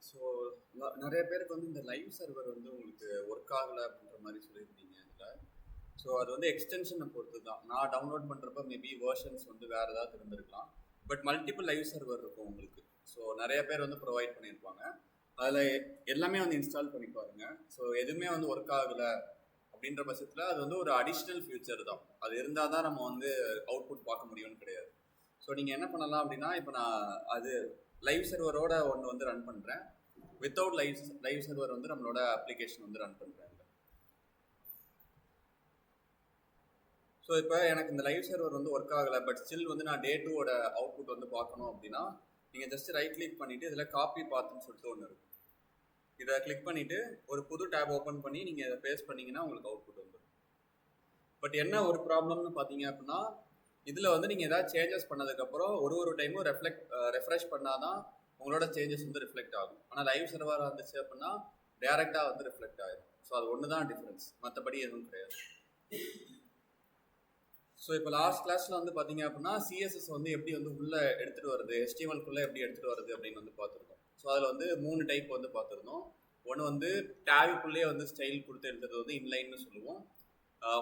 So நிறைய பேருக்கு வந்து இந்த லைவ் சர்வர் வந்து உங்களுக்கு ஒர்க் ஆகலை அப்படின்ற மாதிரி சொல்லியிருந்தீங்க இதில். ஸோ அது வந்து எக்ஸ்டென்ஷனை பொறுத்து தான். நான் டவுன்லோட் பண்ணுறப்ப மேபி வேர்ஷன்ஸ் வந்து வேறு ஏதாவது இருந்திருக்கலாம். பட் மல்டிபிள் லைவ் சர்வர் இருக்கும் உங்களுக்கு. ஸோ நிறைய பேர் வந்து ப்ரொவைட் பண்ணியிருப்பாங்க. அதில் எல்லாமே வந்து இன்ஸ்டால் பண்ணி பாருங்க. ஸோ எதுவுமே வந்து ஒர்க் ஆகலை அப்படின்ற பட்சத்தில் அது வந்து ஒரு அடிஷ்னல் ஃபியூச்சர் தான். அது இருந்தால் தான் நம்ம வந்து அவுட்புட் பார்க்க முடியும்னு கிடையாது. ஸோ நீங்கள் என்ன பண்ணலாம் அப்படின்னா, இப்போ நான் அது லைவ் சர்வரோட ஒன்று வந்து ரன் பண்ணுறேன். வித்தவுட் லைவ் சர்வர் வந்து நம்மளோட அப்ளிகேஷன் வந்து ரன் பண்ணுறேன். ஸோ இப்போ எனக்கு இந்த லைவ் சர்வர் வந்து ஒர்க் ஆகலை, பட் ஸ்டில் வந்து நான் டே 2ஓட அவுட்புட் வந்து பார்க்கணும் அப்படின்னா, நீங்கள் ஜஸ்ட் ரைட் கிளிக் பண்ணிவிட்டு இதில் காப்பி பாத்துன்னு சொல்லிட்டு ஒன்று இருக்கும். இதை கிளிக் பண்ணிவிட்டு ஒரு புது டேப் ஓப்பன் பண்ணி நீங்கள் இதை பேஸ்ட் பண்ணிங்கன்னா உங்களுக்கு அவுட்புட் வந்துடும். பட் என்ன ஒரு ப்ராப்ளம்னு பார்த்தீங்க அப்படின்னா, இதில் வந்து நீங்கள் ஏதாவது சேஞ்சஸ் பண்ணதுக்கப்புறம் ஒரு டைமும் ரெஃப்ரெஷ் பண்ணால் தான் உங்களோட சேஞ்சஸ் வந்து ரிஃப்ளெக்ட் ஆகும். ஆனால் லைவ் சர்வராக இருந்துச்சு அப்படின்னா டேரெக்டாக வந்து ரிஃப்ளெக்ட் ஆகிடும். ஸோ அது ஒன்று தான் டிஃப்ரென்ஸ், மற்றபடி எதுவும் கிடையாது. ஸோ இப்போ லாஸ்ட் கிளாஸில் வந்து பார்த்தீங்க அப்படின்னா சிஎஸ்எஸ் வந்து எப்படி வந்து உள்ளே எடுத்துகிட்டு வருது, HTML-குள்ளே எப்படி எடுத்துகிட்டு வருது அப்படின்னு வந்து பார்த்துருக்கோம். ஸோ அதில் வந்து 3 டைப் வந்து பார்த்துருந்தோம். ஒன்று வந்து டேகுக்குள்ளேயே வந்து ஸ்டைல் கொடுத்து எடுத்துறது வந்து இன்லைன்னு சொல்லுவோம்.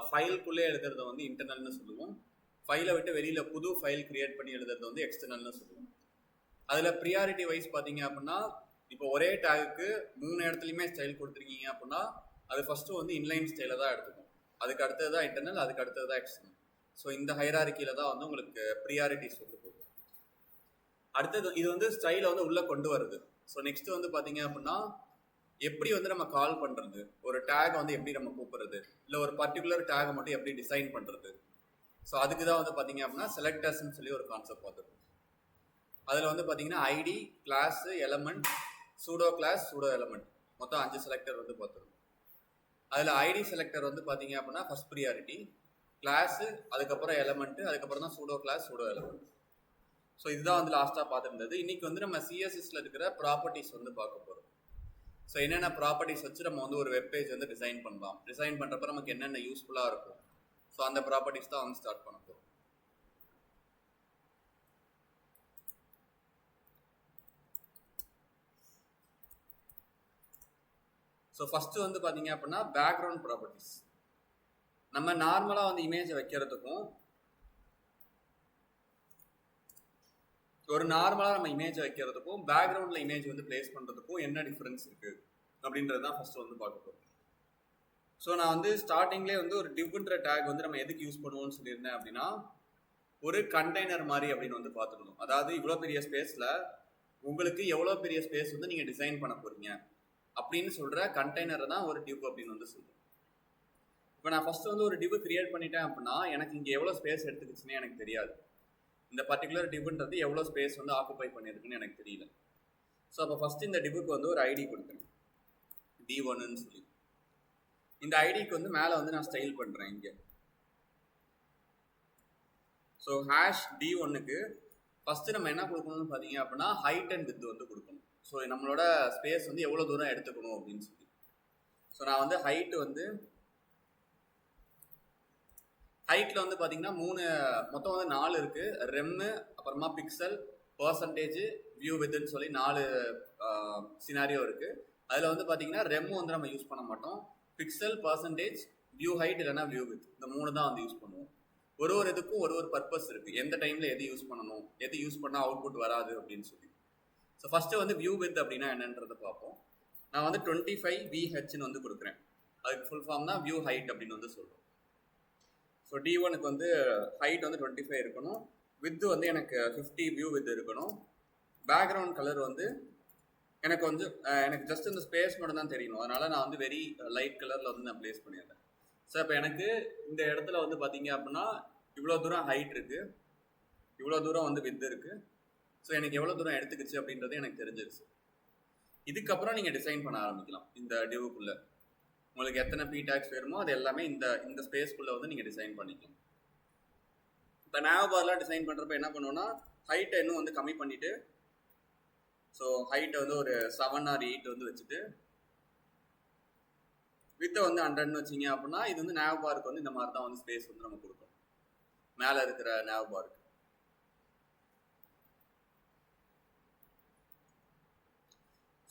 ஃபைலுக்குள்ளே எழுதுறத வந்து இன்டர்னல்னு சொல்லுவோம். ஃபைலை விட்டு வெளியில் புது ஃபைல் கிரியேட் பண்ணி எழுதுறது வந்து எக்ஸ்டர்னல்னு சொல்லுவோம். அதில் ப்ரியாரிட்டி வைஸ் பார்த்தீங்க அப்படின்னா, இப்போ ஒரே டேகுக்கு 3 இடத்துலையுமே ஸ்டைல் கொடுத்துருக்கீங்க அப்படின்னா அது ஃபஸ்ட்டு வந்து இன்லைன் ஸ்டைலை தான் எடுத்துக்கும். அதுக்கு அடுத்தது தான் இன்டர்னல், அதுக்கு அடுத்தது தான் எக்ஸ்டர்னல். ஸோ இந்த ஹைரார்க்கியில் தான் வந்து உங்களுக்கு ப்ரியாரிட்டிஸ் வந்து போகும். அடுத்தது இது வந்து ஸ்டைலை வந்து உள்ளே கொண்டு வருது. ஸோ நெக்ஸ்ட் வந்து பார்த்தீங்க அப்படின்னா, எப்படி வந்து நம்ம கால் பண்ணுறது, ஒரு டேக் வந்து எப்படி நம்ம கூப்பிடுறது, இல்லை ஒரு பர்டிகுலர் டேகை மட்டும் எப்படி டிசைன் பண்ணுறது. ஸோ அதுக்கு தான் வந்து பார்த்தீங்க அப்படின்னா செலக்டர்ஸ்ன்னு சொல்லி ஒரு கான்செப்ட் பார்த்துருக்கோம். அதில் வந்து பார்த்தீங்கன்னா ID, class, element, pseudo class, pseudo element, மொத்தம் 5 செலக்டர் வந்து பார்த்துருக்கோம். அதில் ஐடி செலக்டர் வந்து பார்த்தீங்க அப்படின்னா ஃபர்ஸ்ட் ப்ரியாரிட்டி, கிளாஸு, அதுக்கப்புறம் எலமெண்ட்டு, அதுக்கப்புறம் தான் pseudo class, pseudo element. So இதுதான் வந்து லாஸ்ட்டாக பார்த்துருந்தது. இன்றைக்கி வந்து நம்ம சிஎஸ்எஸ்ல இருக்கிற ப்ராப்பர்ட்டிஸ் வந்து பார்க்க போகிறோம். ஸோ என்னென்ன ப்ராப்பர்ட்டிஸ் வச்சு நம்ம வந்து ஒரு வெப்பேஜ் வந்து டிசைன் பண்ணலாம், டிசைன் பண்ணுறப்ப நமக்கு என்னென்ன யூஸ்ஃபுல்லாக இருக்கும், ஸோ அந்த ப்ராப்பர்ட்டிஸ் தான் வந்து ஸ்டார்ட் பண்ண போகிறோம். ஸோ ஃபஸ்ட்டு வந்து பார்த்தீங்க அப்படின்னா பேக்ரவுண்ட் ப்ராப்பர்ட்டிஸ். நம்ம நார்மலாக வந்து இமேஜை வைக்கிறதுக்கும், ஒரு நார்மலாக நம்ம இமேஜை வைக்கிறதுக்கும் பேக்ரவுண்டில் இமேஜ் வந்து பிளேஸ் பண்ணுறதுக்கும் என்ன டிஃப்ரென்ஸ் இருக்குது அப்படின்றது தான் ஃபஸ்ட்டு வந்து பார்க்க போகிறோம். ஸோ நான் வந்து ஸ்டார்டிங்லேயே வந்து ஒரு டிவ்ன்ற டேக் வந்து நம்ம எதுக்கு யூஸ் பண்ணுவோம்னு சொல்லியிருந்தேன் அப்படின்னா, ஒரு கண்டெய்னர் மாதிரி அப்படின்னு வந்து பார்த்துக்கணும். அதாவது இவ்வளோ பெரிய ஸ்பேஸில் உங்களுக்கு எவ்வளோ பெரிய ஸ்பேஸ் வந்து நீங்கள் டிசைன் பண்ண போகிறீங்க அப்படின்னு சொல்கிற கண்டெய்னரை தான் ஒரு டிவ் அப்படின்னு வந்து சொல்லுவோம். இப்போ நான் ஃபஸ்ட்டு வந்து ஒரு டிவ் கிரியேட் பண்ணிட்டேன் அப்படின்னா எனக்கு இங்கே எவ்வளோ ஸ்பேஸ் எடுத்துக்கிச்சுன்னே எனக்கு தெரியாது. இந்த பர்டிகுலர் டிவ்ன்றது எவ்வளோ ஸ்பேஸ் வந்து ஆக்குபை பண்ணியிருக்குன்னு எனக்கு தெரியல. ஸோ அப்போ ஃபஸ்ட்டு இந்த டிவுக்கு வந்து ஒரு ஐடி கொடுக்குறேன், D1ன்னு சொல்லி. இந்த ஐடிக்கு வந்து மேலே வந்து நான் ஸ்டைல் பண்ணுறேன் இங்கே. ஸோ #D1க்கு ஃபஸ்ட்டு நம்ம என்ன கொடுக்கணும்னு பார்த்தீங்க அப்படின்னா ஹைட் அண்ட் வித் வந்து கொடுக்கணும். ஸோ நம்மளோட ஸ்பேஸ் வந்து எவ்வளோ தூரம் எடுத்துக்கணும் அப்படின்னு சொல்லி. ஸோ நான் வந்து ஹைட்டு வந்து ஹைட்டில் வந்து பார்த்தீங்கன்னா மொத்தம் வந்து 4 இருக்குது. ரெம்மு, அப்புறமா பிக்சல், பர்சன்டேஜ், வியூ வித்ன்னு சொல்லி 4 சினாரியோ இருக்குது. அதில் வந்து பார்த்தீங்கன்னா ரெம்மு வந்து நம்ம யூஸ் பண்ண மாட்டோம். பிக்சல், பர்சன்டேஜ், வியூ ஹைட் இல்லைனா வியூ வித், இந்த 3 தான் வந்து யூஸ் பண்ணுவோம். ஒரு இதுக்கும் ஒரு பர்பஸ் இருக்குது, எந்த டைமில் எது யூஸ் பண்ணணும், எது யூஸ் பண்ணால் அவுட்புட் வராது அப்படின்னு சொல்லி. ஸோ ஃபஸ்ட்டு வந்து வியூ வித் அப்படின்னா என்னன்றதை பார்ப்போம். நான் வந்து 25 VHன்னு வந்து கொடுக்குறேன். அதுக்கு ஃபுல் ஃபார்ம் தான் வியூ ஹைட் அப்படின்னு வந்து சொல்கிறோம். ஸோ D1க்கு வந்து ஹைட் வந்து 25 இருக்கணும், வித்து வந்து எனக்கு 50 வியூ வித் இருக்கணும். பேக்ரவுண்ட் கலர் வந்து எனக்கு ஜஸ்ட் இந்த ஸ்பேஸ் மட்டும் தான் தெரியணும். அதனால் நான் வந்து வெரி லைட் கலரில் வந்து நான் ப்ளேஸ் பண்ணிடுறேன். ஸோ இப்போ எனக்கு இந்த இடத்துல வந்து பார்த்தீங்க அப்படின்னா இவ்வளோ தூரம் ஹைட் இருக்குது, இவ்வளோ தூரம் வந்து வித் இருக்குது. ஸோ எனக்கு எவ்வளோ தூரம் எடுத்துக்கிச்சு அப்படின்றது எனக்கு தெரிஞ்சிருச்சு. இதுக்கப்புறம் நீங்கள் டிசைன் பண்ண ஆரம்பிக்கலாம். இந்த டிவுக்குள்ளே உங்களுக்கு எத்தனை PTags வேணுமோ அது எல்லாமே இந்த ஸ்பேஸ்க்குள்ளே வந்து நீங்கள் டிசைன் பண்ணிக்கலாம். இப்போ nav பார்லாம் டிசைன் பண்ணுறப்ப என்ன பண்ணுவோன்னா ஹைட்டை இன்னும் வந்து கம்மி பண்ணிவிட்டு, ஸோ ஹைட்டை வந்து ஒரு 7 or 8 வந்து வச்சுட்டு, வித்தை வந்து 100ன்னு வச்சிங்க அப்படின்னா இது வந்து nav பார்க்கு வந்து இந்த மாதிரி தான் வந்து ஸ்பேஸ் வந்து நம்ம கொடுக்கணும், மேலே இருக்கிற nav பார்க்கு.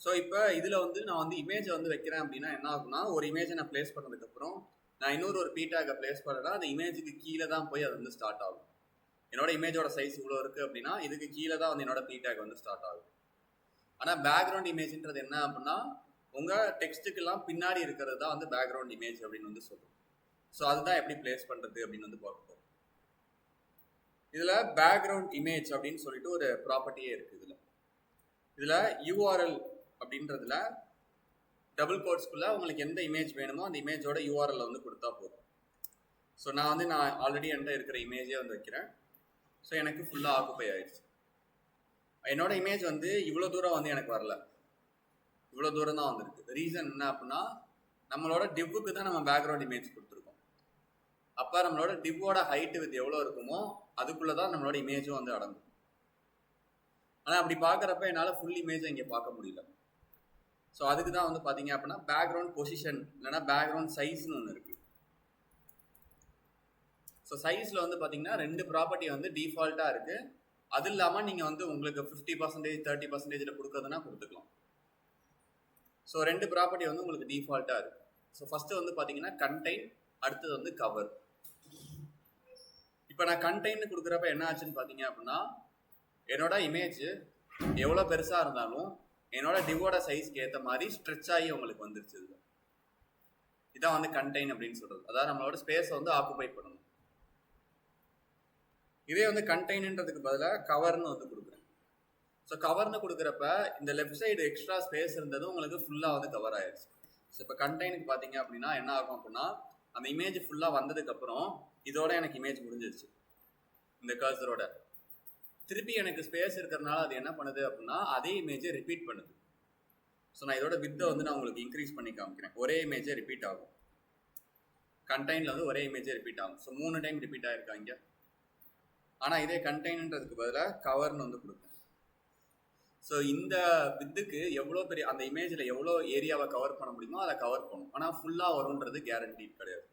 ஸோ இப்போ இதில் வந்து நான் வந்து இமேஜை வந்து வைக்கிறேன் அப்படின்னா என்ன ஆகும்னா, ஒரு இமேஜை நான் பிளேஸ் பண்ணதுக்கப்புறம் நான் இன்னொரு பீட்டாகை பிளேஸ் பண்ணேன்னா அந்த இமேஜுக்கு கீழே தான் போய் அது வந்து ஸ்டார்ட் ஆகும். என்னோட இமேஜோட சைஸ் இவ்வளோ இருக்குது அப்படின்னா இதுக்கு கீழே தான் வந்து என்னோட பீட்டாக் வந்து ஸ்டார்ட் ஆகும். ஆனால் பேக்ரவுண்ட் இமேஜ்ன்றது என்ன அப்படின்னா உங்கள் டெக்ஸ்ட்டுக்கெல்லாம் பின்னாடி இருக்கிறது தான் வந்து பேக்ரவுண்ட் இமேஜ் அப்படின்னு வந்து சொல்லுவோம். ஸோ அதுதான் எப்படி பிளேஸ் பண்ணுறது அப்படின்னு வந்து பார்ப்போம். இதில் பேக்ரவுண்ட் இமேஜ் அப்படின்னு சொல்லிட்டு ஒரு ப்ராப்பர்ட்டியே இருக்குது. இதில் யூஆர்எல் அப்படின்றதுல டபுள் கோட்ஸ்குள்ளே உங்களுக்கு எந்த இமேஜ் வேணுமோ அந்த இமேஜோட யூஆர்எல் வந்து கொடுத்தா போதும். ஸோ நான் ஆல்ரெடி என்கிட்ட இருக்கிற இமேஜே வந்து வைக்கிறேன். ஸோ எனக்கு ஃபுல்லாக ஆக்குப்பை ஆயிடுச்சு. என்னோட இமேஜ் வந்து இவ்வளோ தூரம் வந்து எனக்கு வரல, இவ்வளோ தூரம் தான் வந்துருக்கு. ரீசன் என்ன அப்படின்னா நம்மளோட டிவ்வுக்கு தான் நம்ம பேக்ரவுண்ட் இமேஜ் கொடுத்துருக்கோம். அப்போ நம்மளோட டிவ்வோட ஹைட்டு வித் எவ்வளோ இருக்குமோ அதுக்குள்ளே தான் நம்மளோட இமேஜும் வந்து அடங்கும். ஆனால் அப்படி பார்க்குறப்ப என்னால் ஃபுல் இமேஜை இங்கே பார்க்க முடியல. ஸோ அதுக்கு தான் வந்து பார்த்தீங்க அப்படின்னா பேக்ரவுண்ட் பொசிஷன் இல்லைன்னா பேக்ரவுண்ட் சைஸ்னு ஒன்று இருக்குது. ஸோ சைஸில் வந்து பார்த்தீங்கன்னா 2 ப்ராப்பர்ட்டி வந்து டிஃபால்ட்டாக இருக்குது. அது இல்லாமல் நீங்கள் வந்து உங்களுக்கு 50% 30% கொடுக்குறதுனா கொடுத்துக்கலாம். ஸோ 2 ப்ராப்பர்ட்டி வந்து உங்களுக்கு டிஃபால்ட்டாக இருக்குது. ஸோ ஃபஸ்ட்டு வந்து பார்த்தீங்கன்னா கண்டெயின், அடுத்தது வந்து கவர். இப்போ நான் கண்டெயின் கொடுக்குறப்ப என்ன ஆச்சுன்னு பார்த்தீங்க அப்படின்னா என்னோட இமேஜ் எவ்வளோ பெருசாக இருந்தாலும் என்னோட டிவோட சைஸ்க்கு ஏற்ற மாதிரி ஸ்ட்ரெச் ஆகி உங்களுக்கு வந்துருச்சு. இதான் வந்து கண்டெயின் அப்படின்னு சொல்கிறது. அதாவது நம்மளோட ஸ்பேஸை வந்து ஆக்குபை பண்ணணும். இதே வந்து கண்டெயின்ன்றதுக்கு பதிலாக கவர்னு வந்து கொடுக்குறேன். ஸோ கவர்னு கொடுக்குறப்ப இந்த லெஃப்ட் சைடு எக்ஸ்ட்ரா ஸ்பேஸ் இருந்ததும் உங்களுக்கு ஃபுல்லாக வந்து கவர் ஆயிடுச்சு. ஸோ இப்போ கண்டெயினுக்கு பார்த்தீங்க அப்படின்னா என்ன ஆகும் அப்படின்னா அந்த இமேஜ் ஃபுல்லாக வந்ததுக்கப்புறம் இதோட எனக்கு இமேஜ் முடிஞ்சிருச்சு. இந்த கர்சரோட திருப்பி எனக்கு ஸ்பேஸ் இருக்கிறதுனால அது என்ன பண்ணுது அப்படின்னா அதே இமேஜை ரிப்பீட் பண்ணுது. ஸோ நான் இதோட வித்தை வந்து நான் உங்களுக்கு இன்க்ரீஸ் பண்ணி காமிக்கிறேன். ஒரே இமேஜை ரிப்பீட் ஆகும். கண்டெயினில் வந்து ஒரே இமேஜை ரிப்பீட் ஆகும். ஸோ 3 டைம் ரிப்பீட் ஆகிருக்காங்க. ஆனால் இதே கண்டெயின்ன்றதுக்கு பதிலாக கவர்னு வந்து கொடுப்பேன். ஸோ இந்த வித்துக்கு எவ்வளோ பெரிய அந்த இமேஜில் எவ்வளோ ஏரியாவை கவர் பண்ண முடியுமோ அதை கவர் பண்ணும். ஆனால் ஃபுல்லாக வரும்ன்றது கேரண்டி கிடையாது.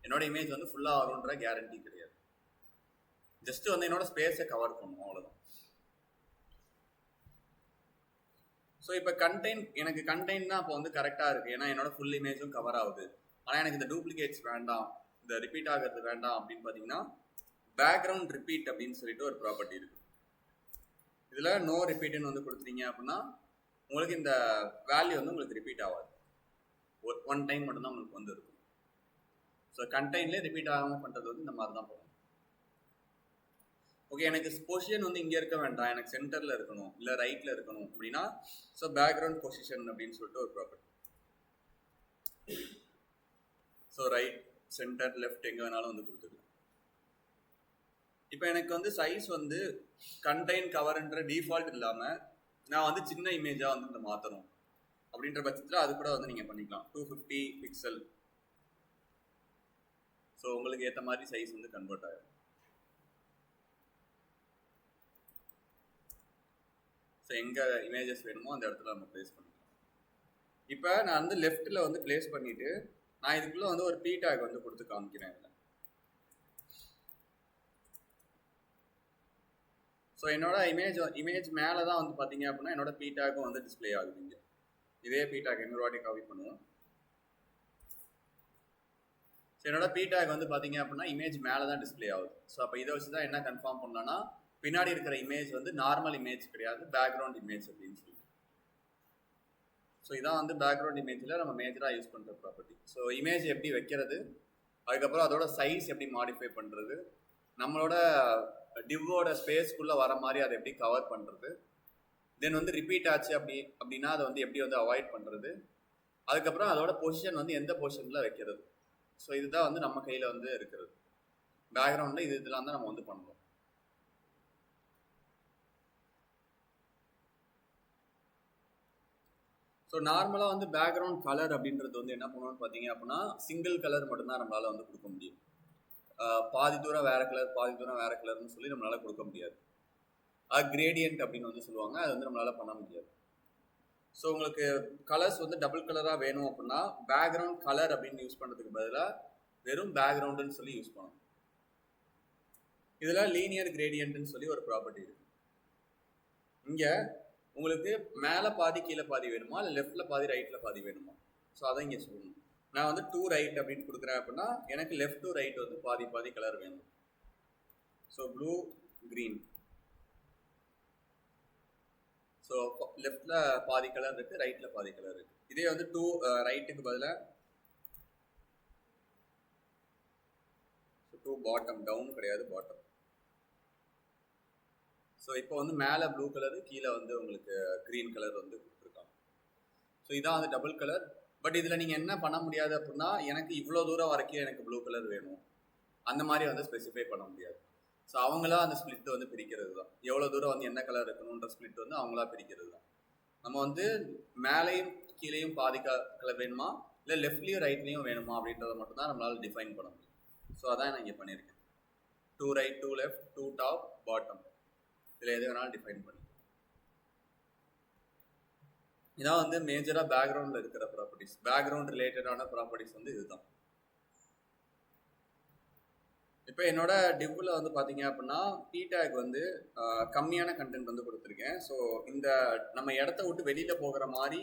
என்னோட இமேஜ் வந்து ஃபுல்லாக வரும்ன்ற கேரண்டி கிடையாது. ஜஸ்ட் வந்து என்னோட ஸ்பேஸை கவர் பண்ணும், அவ்வளோதான். ஸோ இப்போ எனக்கு கண்டெயின் தான் இப்போ வந்து கரெக்டாக இருக்குது. ஏன்னா என்னோட ஃபுல் இமேஜும் கவர் ஆகுது. ஆனால் எனக்கு இந்த டூப்ளிகேட்ஸ் வேண்டாம், இந்த ரிப்பீட் ஆகிறது வேண்டாம் அப்படின்னு பார்த்தீங்கன்னா பேக்ரவுண்ட் ரிப்பீட் அப்படின்னு சொல்லிட்டு ஒரு ப்ராப்பர்ட்டி இருக்குது. இதில் நோ ரிப்பீட்னு வந்து கொடுத்துட்டீங்க அப்படின்னா உங்களுக்கு இந்த வேல்யூ வந்து உங்களுக்கு ரிப்பீட் ஆகாது. 1 டைம் மட்டும்தான் உங்களுக்கு வந்து இருக்கும். ஸோ கண்டெயின்லேயே ரிப்பீட் ஆகாமல் பண்ணுறது வந்து இந்த மாதிரி தான் போகும். ஓகே, எனக்கு பொசிஷன் வந்து இங்கே இருக்க வேண்டாம், எனக்கு சென்டரில் இருக்கணும் இல்லை ரைட்டில் இருக்கணும் அப்படின்னா ஸோ பேக்ரவுண்ட் பொசிஷன் அப்படின்னு சொல்லிட்டு ஒரு property. So right, centre, left எங்கே வேணாலும் வந்து கொடுத்துக்கலாம். இப்போ எனக்கு வந்து சைஸ் வந்து கண்டெயின் கவர்ன்ற டிஃபால்ட் இல்லாமல் நான் வந்து சின்ன இமேஜாக வந்து இந்த மாற்றணும் அப்படின்ற பட்சத்தில் அது கூட வந்து நீங்கள் பண்ணிக்கலாம். 250 பிக்சல். ஸோ உங்களுக்கு ஏற்ற மாதிரி சைஸ் வந்து கன்வெர்ட் ஆகிடும். ஸோ எங்கே இமேஜஸ் வேணுமோ அந்த இடத்துல நம்ம ப்ளேஸ் பண்ணிக்கலாம். இப்போ நான் வந்து லெஃப்ட்டில் வந்து ப்ளேஸ் பண்ணிவிட்டு நான் இதுக்குள்ளே வந்து ஒரு பீடாக் வந்து கொடுத்து காமிக்கிறேன். இதில் ஸோ என்னோட இமேஜ் மேலே தான் வந்து பார்த்தீங்க அப்படின்னா என்னோட பீடாக்கும் வந்து டிஸ்பிளே ஆகுது. இங்கே இதே பீடாக் இன்னொரு வாட்டி காப்பி பண்ணுவோம். ஸோ என்னோட பீடாக் வந்து பார்த்தீங்க அப்படின்னா இமேஜ் மேலே தான் டிஸ்பிளே ஆகுது. ஸோ அப்போ இதை வச்சு தான் என்ன கன்ஃபார்ம் பண்ணலாம்னா பின்னாடி இருக்கிற இமேஜ் வந்து நார்மல் இமேஜ் கிடையாது, பேக்ரவுண்ட் இமேஜ் அப்படின்னு சொல்லி. ஸோ இதான் வந்து பேக்ரவுண்ட் இமேஜில் நம்ம மேஜராக யூஸ் பண்ணுற ப்ராப்பர்ட்டி. ஸோ இமேஜ் எப்படி வைக்கிறது, அதுக்கப்புறம் அதோட சைஸ் எப்படி மாடிஃபை பண்ணுறது, நம்மளோட டிவ்வோட ஸ்பேஸ்க்குள்ளே வர மாதிரி அதை எப்படி கவர் பண்ணுறது, தென் வந்து ரிப்பீட் ஆச்சு அப்படின்னா அதை வந்து எப்படி வந்து அவாய்ட் பண்ணுறது, அதுக்கப்புறம் அதோட பொசிஷன் வந்து எந்த பொசிஷனில் வைக்கிறது. ஸோ இதுதான் வந்து நம்ம கையில் வந்து இருக்கிறது. பேக்ரவுண்டில் இதெல்லாம் தான் நம்ம வந்து பண்ணுறோம். ஸோ நார்மலாக வந்து பேக்ரவுண்ட் கலர் அப்படின்றது வந்து என்ன பண்ணுவோம்னு பார்த்தீங்க அப்படின்னா சிங்கிள் கலர் மட்டும்தான் நம்மளால் வந்து கொடுக்க முடியும். பாதி தூரம் வேறு கலர் பாதி தூரம் வேறு கலர்னு சொல்லி நம்மளால் கொடுக்க முடியாது. அது கிரேடியன்ட் அப்படின்னு வந்து சொல்லுவாங்க, அது வந்து நம்மளால் பண்ண முடியாது. ஸோ உங்களுக்கு கலர்ஸ் வந்து டபுள் கலராக வேணும் அப்படின்னா பேக்ரவுண்ட் கலர் அப்படின்னு யூஸ் பண்ணுறதுக்கு பதிலாக வெறும் பேக்ரவுண்டுன்னு சொல்லி யூஸ் பண்ணணும். இதில் லீனியர் கிரேடியன்ட்னு சொல்லி ஒரு ப்ராப்பர்ட்டி இருக்குது. இங்கே உங்களுக்கு மேலே பாதி கீழே பாதி வேணுமா, இல்லை லெஃப்டில் பாதி ரைட்டில் பாதி வேணுமா? ஸோ அதான் இங்கே சொல்லணும். நான் வந்து 2 ரைட் அப்படின்னு கொடுக்குறேன் அப்படின்னா எனக்கு லெஃப்ட் டு ரைட் வந்து பாதி பாதி கலர் வேணும். So blue green. ஸோ லெஃப்டில் பாதி கலர் இருக்குது, ரைட்டில் பாதி கலர் இருக்குது. இதே வந்து 2 ரைட்டுக்கு பதிலாக 2 பாட்டம், டவுன் கிடையாது பாட்டம். ஸோ இப்போ வந்து மேலே ப்ளூ கலரு, கீழே வந்து உங்களுக்கு க்ரீன் கலர் வந்து கொடுத்துருக்காங்க. ஸோ இதான் வந்து டபுள் கலர். பட் இதில் நீங்கள் என்ன பண்ண முடியாது அப்படின்னா எனக்கு இவ்வளோ தூரம் வரைக்கும் எனக்கு ப்ளூ கலர் வேணும் அந்த மாதிரி வந்து ஸ்பெசிஃபை பண்ண முடியாது. ஸோ அவங்களா அந்த ஸ்பிளிட் வந்து பிரிக்கிறது தான். எவ்வளோ தூரம் வந்து என்ன கலர் இருக்கணுன்ற ஸ்பிளிட் வந்து அவங்களா பிரிக்கிறது தான். நம்ம வந்து மேலேயும் கீழேயும் பாதி கலர் வேணுமா, இல்லை லெஃப்ட்லேயும் ரைட்லேயும் வேணுமா அப்படின்றத மட்டும் தான் நம்மளால் டிஃபைன் பண்ண முடியும். ஸோ அதான் நான் இங்கே பண்ணியிருக்கேன். 2 ரைட் 2 லெஃப்ட் 2 டாப் பாட்டம், இதில் எது வேணாலும் டிஃபைன் பண்ணி. இதான் வந்து மேஜராக பேக்ரவுண்டில் இருக்கிற ப்ராப்பர்ட்டிஸ். பேக்ரவுண்ட் ரிலேட்டடான ப்ராப்பர்ட்டிஸ் வந்து இதுதான். இப்போ என்னோட டிவ்வில் வந்து பார்த்தீங்க அப்படின்னா பி டேக் வந்து கம்மியான கண்டென்ட் வந்து கொடுத்துருக்கேன். ஸோ இந்த நம்ம இடத்த விட்டு வெளியில் போகிற மாதிரி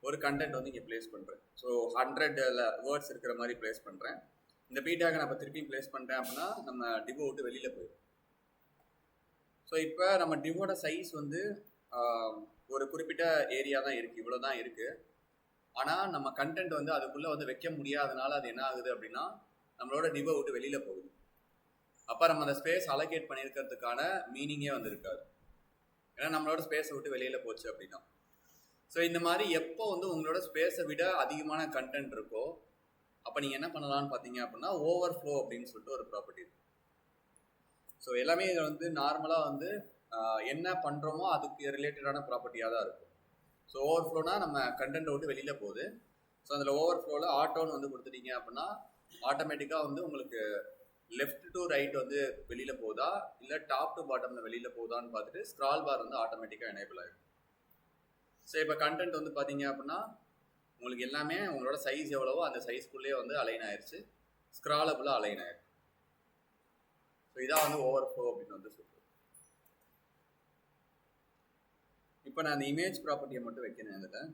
ஒரு கண்டென்ட் வந்து இங்கே ப்ளேஸ் பண்ணுறேன். ஸோ 100 வேர்ட்ஸ் இருக்கிற மாதிரி ப்ளேஸ் பண்ணுறேன். இந்த பி டேக்கை நான் இப்போ திருப்பியும் ப்ளேஸ் பண்ணுறேன் அப்படின்னா நம்ம டிவ்வை விட்டு வெளியில் போயிடும். ஸோ இப்போ நம்ம டிவோட சைஸ் வந்து ஒரு குறிப்பிட்ட ஏரியா தான் இருக்குது, இவ்வளோ தான் இருக்குது. ஆனால் நம்ம கண்டென்ட் வந்து அதுக்குள்ளே வந்து வைக்க முடியாதனால அது என்ன ஆகுது அப்படின்னா நம்மளோட டிவை விட்டு வெளியில் போகுது. அப்போ நம்ம அந்த ஸ்பேஸ் அலோகேட் பண்ணியிருக்கிறதுக்கான மீனிங்கே வந்து இருக்காது, ஏன்னா நம்மளோட ஸ்பேஸை விட்டு வெளியில் போச்சு அப்படின்னா. ஸோ இந்த மாதிரி எப்போ வந்து உங்களோட ஸ்பேஸை விட அதிகமான கண்டென்ட் இருக்கோ அப்போ நீங்கள் என்ன பண்ணலாம்னு பார்த்தீங்க அப்படின்னா ஓவர் ஃப்ளோ அப்படின்னு சொல்லிட்டு ஒரு ப்ராப்பர்ட்டி இருக்குது. ஸோ எல்லாமே இதில் வந்து நார்மலாக வந்து என்ன பண்ணுறோமோ அதுக்கு ரிலேட்டடான ப்ராப்பர்ட்டியாக தான் இருக்கும். ஸோ ஓவர் ஃப்ளோனா நம்ம கண்டென்ட்டை விட்டு வெளியில் போகுது. ஸோ அதில் ஓவர் ஃப்ளோவில் ஆட்டோன்னு வந்து கொடுத்துட்டீங்க அப்படின்னா ஆட்டோமேட்டிக்காக வந்து உங்களுக்கு லெஃப்ட் டு ரைட் வந்து வெளியில் போகுதா இல்லை டாப் டு பாட்டமில் வெளியில் போகுதான்னு பார்த்துட்டு ஸ்க்ரால் பார் வந்து ஆட்டோமேட்டிக்காக எனேபிள் ஆகிடும். ஸோ இப்போ கண்டென்ட் வந்து பார்த்தீங்க அப்படின்னா உங்களுக்கு எல்லாமே உங்களோட சைஸ் எவ்வளவோ அந்த சைஸ்க்குள்ளேயே வந்து அலைன் ஆயிடுச்சு, ஸ்க்ராலபுளாக அலைன் ஆயிடுச்சு. ஸோ இதான் வந்து ஓவர் ஃப்ளோ அப்படின்னு வந்து சொல்லுவோம். இப்போ நான் அந்த இமேஜ் ப்ராப்பர்ட்டியை மட்டும் வைக்கிறேன் இதில்.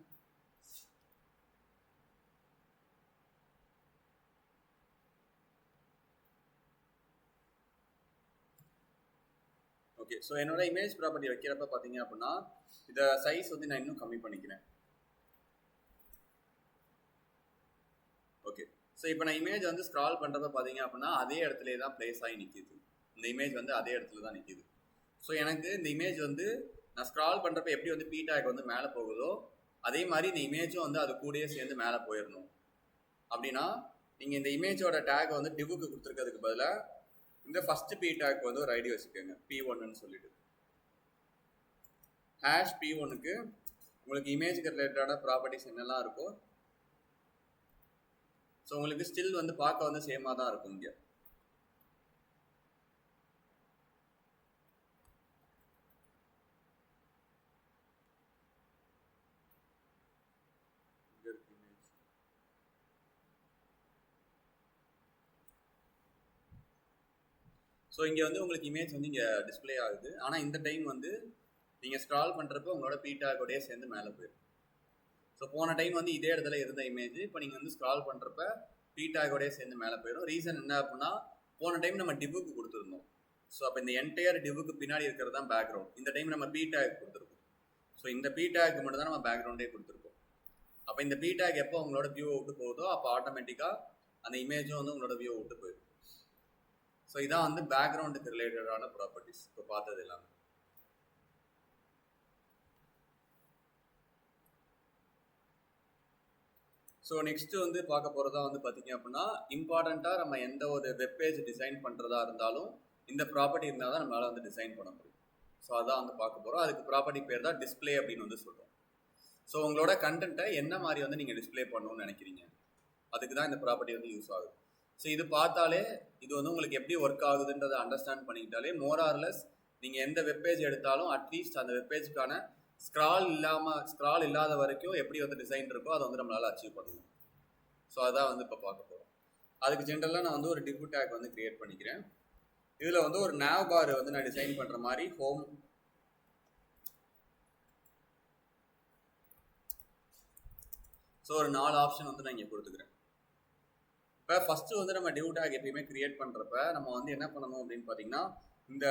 ஓகே, ஸோ என்னோட இமேஜ் ப்ராப்பர்ட்டி வைக்கிறப்ப பார்த்தீங்க அப்படின்னா இதை சைஸ் வந்து நான் இன்னும் கம்மி பண்ணிக்கிறேன். ஓகே, ஸோ இப்போ நான் இமேஜ் வந்து ஸ்க்ரால் பண்ணுறப்ப பார்த்தீங்க அப்படின்னா அதே இடத்துல தான் பிளேஸ் ஆகி நிற்கிது. இந்த இமேஜ் வந்து அதே இடத்துல தான் நிற்கிது. ஸோ எனக்கு இந்த இமேஜ் வந்து நான் ஸ்க்ரால் பண்ணுறப்ப எப்படி வந்து பி டேக் வந்து மேலே போகுதோ அதே மாதிரி இந்த இமேஜும் வந்து அது கூடயே சேர்ந்து மேலே போயிடணும். அப்படின்னா நீங்கள் இந்த இமேஜோட டேக் வந்து டிவுக்கு கொடுத்துருக்கிறதுக்கு பதிலாக இந்த ஃபஸ்ட்டு பி டேக் வந்து ஒரு ஐடி வச்சுக்கோங்க, P1ன்னு சொல்லிட்டு. ஹேஷ் P1க்கு உங்களுக்கு இமேஜுக்கு ரிலேட்டடான ப்ராப்பர்ட்டிஸ் என்னெல்லாம் இருக்கோ ஸோ உங்களுக்கு ஸ்டில் வந்து பார்க்க வந்து சேமாக தான் இருக்கும். இங்கே ஸோ இங்கே வந்து உங்களுக்கு இமேஜ் வந்து இங்கே டிஸ்பிளே ஆகுது. ஆனால் இந்த டைம் வந்து நீங்கள் ஸ்க்ரால் பண்ணுறப்ப உங்களோட பி டேக்கோடயே சேர்ந்து மேலே போயிடும். ஸோ போன டைம் வந்து இதே இடத்துல இருந்த இமேஜ் இப்போ நீங்கள் வந்து ஸ்க்ரால் பண்ணுறப்ப பி டேக்கோடயே சேர்ந்து மேலே போயிடும். ரீசன் என்ன அப்படின்னா போன டைம் நம்ம டிவுக்கு கொடுத்துருந்தோம். ஸோ அப்போ இந்த என்டையர் டிவுக்கு பின்னாடி இருக்கிறது தான் பேக்ரவுண்ட். இந்த டைம் நம்ம பி டேக் கொடுத்துருக்கோம். ஸோ இந்த பி டேக்கு மட்டும் தான் நம்ம பேக்ரவுண்டே கொடுத்துருக்கோம். அப்போ இந்த பி டேக் எப்போ உங்களோட வியூவை விட்டு போகுதோ அப்போ ஆட்டோமேட்டிக்காக அந்த இமேஜும் வந்து உங்களோட வியூவை விட்டு போயிடும். ஸோ இதான் வந்து பேக்ரவுண்டுக்கு ரிலேட்டடான ப்ராப்பர்ட்டிஸ் இப்போ பார்த்தது எல்லாமே. ஸோ நெக்ஸ்ட் வந்து பார்க்க போகிறதா வந்து பார்த்தீங்க அப்படின்னா இம்பார்ட்டண்ட்டாக நம்ம எந்த ஒரு வெப்பேஜ் டிசைன் பண்ணுறதா இருந்தாலும் இந்த ப்ராப்பர்ட்டி இருந்தால் தான் நம்மளால் வந்து டிசைன் பண்ண முடியும். ஸோ அதான் வந்து பார்க்க போகிறோம். அதுக்கு ப்ராப்பர்ட்டி பேர் தான் டிஸ்பிளே அப்படின்னு வந்து சொல்கிறோம். ஸோ உங்களோட கண்டென்ட்டை என்ன மாதிரி வந்து நீங்கள் டிஸ்பிளே பண்ணணும்னு நினைக்கிறீங்க அதுக்கு தான் இந்த ப்ராப்பர்ட்டி வந்து யூஸ் ஆகுது. ஸோ இது பார்த்தாலே இது வந்து உங்களுக்கு எப்படி ஒர்க் ஆகுதுன்றதை அண்டர்ஸ்டாண்ட் பண்ணிக்கிட்டாலே மோர் ஆர்லெஸ் நீங்கள் எந்த வெப்பேஜ் எடுத்தாலும் அட்லீஸ்ட் அந்த வெப்பேஜுக்கான ஸ்க்ரால் இல்லாத வரைக்கும் எப்படி வந்து டிசைன் இருக்கோ அதை வந்து நம்மளால் அச்சீவ் பண்ணணும். ஸோ அதான் வந்து இப்போ பார்க்க போகிறோம். அதுக்கு ஜென்ரலாக நான் வந்து ஒரு டிவ் டேக் வந்து க்ரியேட் பண்ணிக்கிறேன். இதில் வந்து ஒரு nav பார் வந்து நான் டிசைன் பண்ணுற மாதிரி ஹோம் ஸோ ஒரு 4 ஆப்ஷன் வந்து நான் இங்கே கொடுத்துக்கிறேன். இப்போ ஃபஸ்ட்டு வந்து நம்ம டிவ் டேக் எப்பயுமே கிரியேட் பண்ணுறப்ப நம்ம வந்து என்ன பண்ணணும் அப்படின்னு பார்த்தீங்கன்னா, இந்த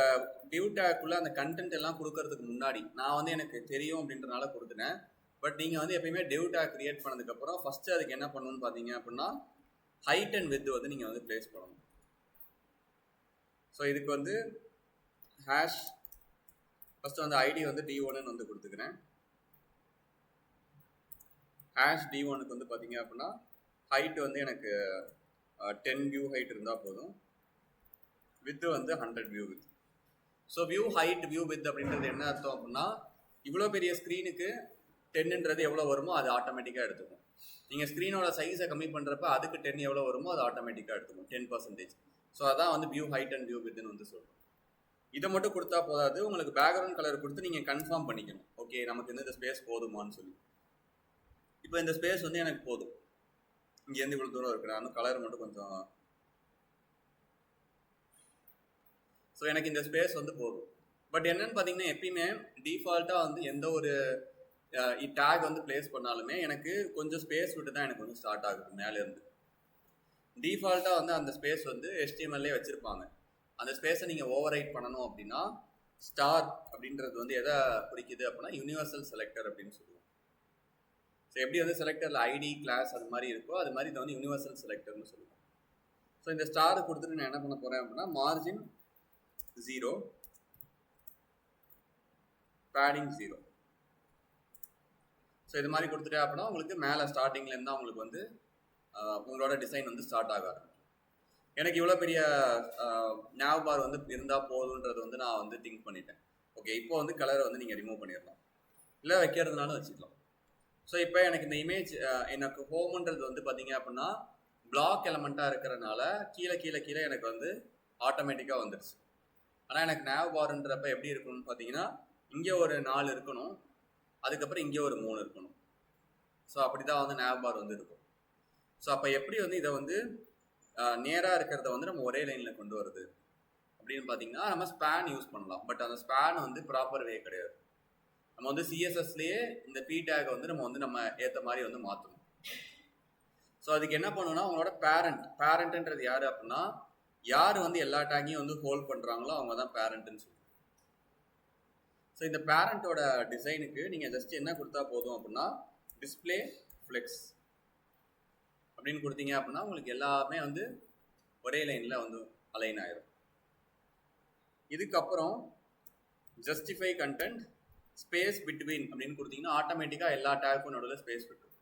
டிவ் டேக்குள்ளே அந்த கண்டென்ட் எல்லாம் கொடுக்கறதுக்கு முன்னாடி நான் வந்து எனக்கு தெரியும் அப்படின்றனால கொடுத்துட்டேன். பட் நீங்கள் வந்து எப்பயுமே டிவ் டேக் கிரியேட் பண்ணதுக்கப்புறம் ஃபஸ்ட்டு அதுக்கு என்ன பண்ணணும்னு பார்த்தீங்க அப்படின்னா, ஹைட் அண்ட் வித் வந்து நீங்கள் வந்து ப்ளேஸ் பண்ணணும். ஸோ இதுக்கு வந்து ஹேஷ் ஃபஸ்ட்டு வந்து ஐடி வந்து D1ன்னு வந்து கொடுத்துக்கிறேன். ஹேஷ் D1க்கு வந்து பார்த்தீங்க அப்படின்னா ஹைட் வந்து எனக்கு 10 வியூ ஹைட் இருந்தால் போதும். வித் வந்து 100 view width. So view height view width அப்படின்றது என்ன அர்த்தம் அப்படின்னா, இவ்வளோ பெரிய ஸ்க்ரீனுக்கு 10ன்றது எவ்வளோ வருமோ அது ஆட்டோமேட்டிக்காக எடுத்துக்கும். நீங்கள் ஸ்க்ரீனோட சைஸை கம்மி பண்ணுறப்ப அதுக்கு 10 எவ்வளோ வருமோ அது ஆட்டோமேட்டிக்காக எடுத்துக்கும் 10%. ஸோ அதான் வந்து வியூ ஹைட் அண்ட் வியூ வித்னு வந்து சொல்கிறோம். இதை மட்டும் கொடுத்தா போதாது, உங்களுக்கு பேக்ரவுண்ட் கலர் கொடுத்து நீங்கள் கன்ஃபார்ம் பண்ணிக்கணும். ஓகே நமக்கு இந்த ஸ்பேஸ் போதுமான்னு சொல்லி. இப்போ இந்த ஸ்பேஸ் வந்து எனக்கு போதும், இங்கேருந்து இவ்வளோ தூரம் இருக்கு, நான் கலர் மட்டும் கொஞ்சம். ஸோ எனக்கு இந்த ஸ்பேஸ் வந்து போதும். பட் என்னன்னு பார்த்தீங்கன்னா, எப்பயுமே டிஃபால்ட்டாக வந்து எந்த ஒரு டேக் வந்து பிளேஸ் பண்ணாலுமே எனக்கு கொஞ்சம் ஸ்பேஸ் விட்டு தான் எனக்கு வந்து ஸ்டார்ட் ஆகுது மேலேருந்து. டிஃபால்ட்டாக வந்து அந்த ஸ்பேஸ் வந்து HTML வச்சுருப்பாங்க. அந்த ஸ்பேஸை நீங்கள் ஓவர் ரைட் பண்ணணும் அப்படின்னா, ஸ்டார் அப்படின்றது வந்து எதை குறிக்குது அப்படின்னா யூனிவர்சல் செலக்டர் அப்படின்னு சொல்லுவோம். ஸோ எப்படி வந்து செலக்டரில் ஐடி கிளாஸ் அது மாதிரி இருக்கோ அது மாதிரி இதை வந்து யூனிவர்சல் செலக்டர்னு சொல்லுவோம். ஸோ இந்த ஸ்டாரை கொடுத்துட்டு நான் என்ன பண்ண போகிறேன் அப்படின்னா, மார்ஜின் 0, பேடிங் 0. ஸோ இது மாதிரி கொடுத்துட்டே அப்படின்னா உங்களுக்கு மேலே ஸ்டார்டிங்லேருந்து தான் உங்களுக்கு வந்து உங்களோட டிசைன் வந்து ஸ்டார்ட் ஆக ஆரம்பிக்கும். எனக்கு இவ்வளோ பெரிய nav பார் வந்து இருந்தால் போதுன்றது வந்து நான் வந்து திங்க் பண்ணிட்டேன். ஓகே இப்போ வந்து கலரை வந்து நீங்கள் ரிமூவ் பண்ணிடலாம், இல்லை வைக்கிறதுனாலும் வச்சுக்கலாம். ஸோ இப்போ எனக்கு இந்த இமேஜ் எனக்கு ஹோம்ன்றது வந்து பார்த்தீங்க அப்படின்னா பிளாக் எலமெண்ட்டாக இருக்கிறனால கீழே கீழே கீழே எனக்கு வந்து ஆட்டோமேட்டிக்காக வந்துடுச்சு. ஆனால் எனக்கு nav பார்ன்றப்ப எப்படி இருக்கணும்னு பார்த்தீங்கன்னா, இங்கே ஒரு 4 இருக்கணும், அதுக்கப்புறம் இங்கே ஒரு 3 இருக்கணும். ஸோ அப்படி தான் வந்து nav பார் வந்து இருக்கும். ஸோ அப்போ எப்படி வந்து இதை வந்து நேராக இருக்கிறத வந்து நம்ம ஒரே லைனில் கொண்டு வருது அப்படின்னு பார்த்தீங்கன்னா, நம்ம ஸ்பேன் யூஸ் பண்ணலாம். பட் அந்த ஸ்பேன் வந்து ப்ராப்பர் வே கிடையாது. நம்ம வந்து CSSலேயே இந்த P டேக் வந்து நம்ம ஏற்ற மாதிரி வந்து மாற்றணும். ஸோ அதுக்கு என்ன பண்ணணும்னா, உங்களோட பேரண்ட்ன்றது யார் அப்படின்னா, யார் வந்து எல்லா டேக்கையும் வந்து ஹோல்ட் பண்ணுறாங்களோ அவங்க தான் பேரண்ட்னு சொல்லுவோம். ஸோ இந்த பேரண்ட்டோட டிசைனுக்கு நீங்கள் ஜஸ்ட் என்ன கொடுத்தா போதும் அப்படின்னா, டிஸ்பிளே ஃப்ளெக்ஸ் அப்படின்னு கொடுத்தீங்க அப்படின்னா உங்களுக்கு எல்லாமே வந்து ஒரே லைனில் வந்து அலைன் ஆயிரும். இதுக்கப்புறம் ஜஸ்டிஃபை கண்டென்ட் ஸ்பேஸ் பிட்வீன் அப்படின்னு கொடுத்தீங்கன்னா ஆட்டோமேட்டிக்காக எல்லா டேக்கும் நடுவில் ஸ்பேஸ் விட்டுரும்.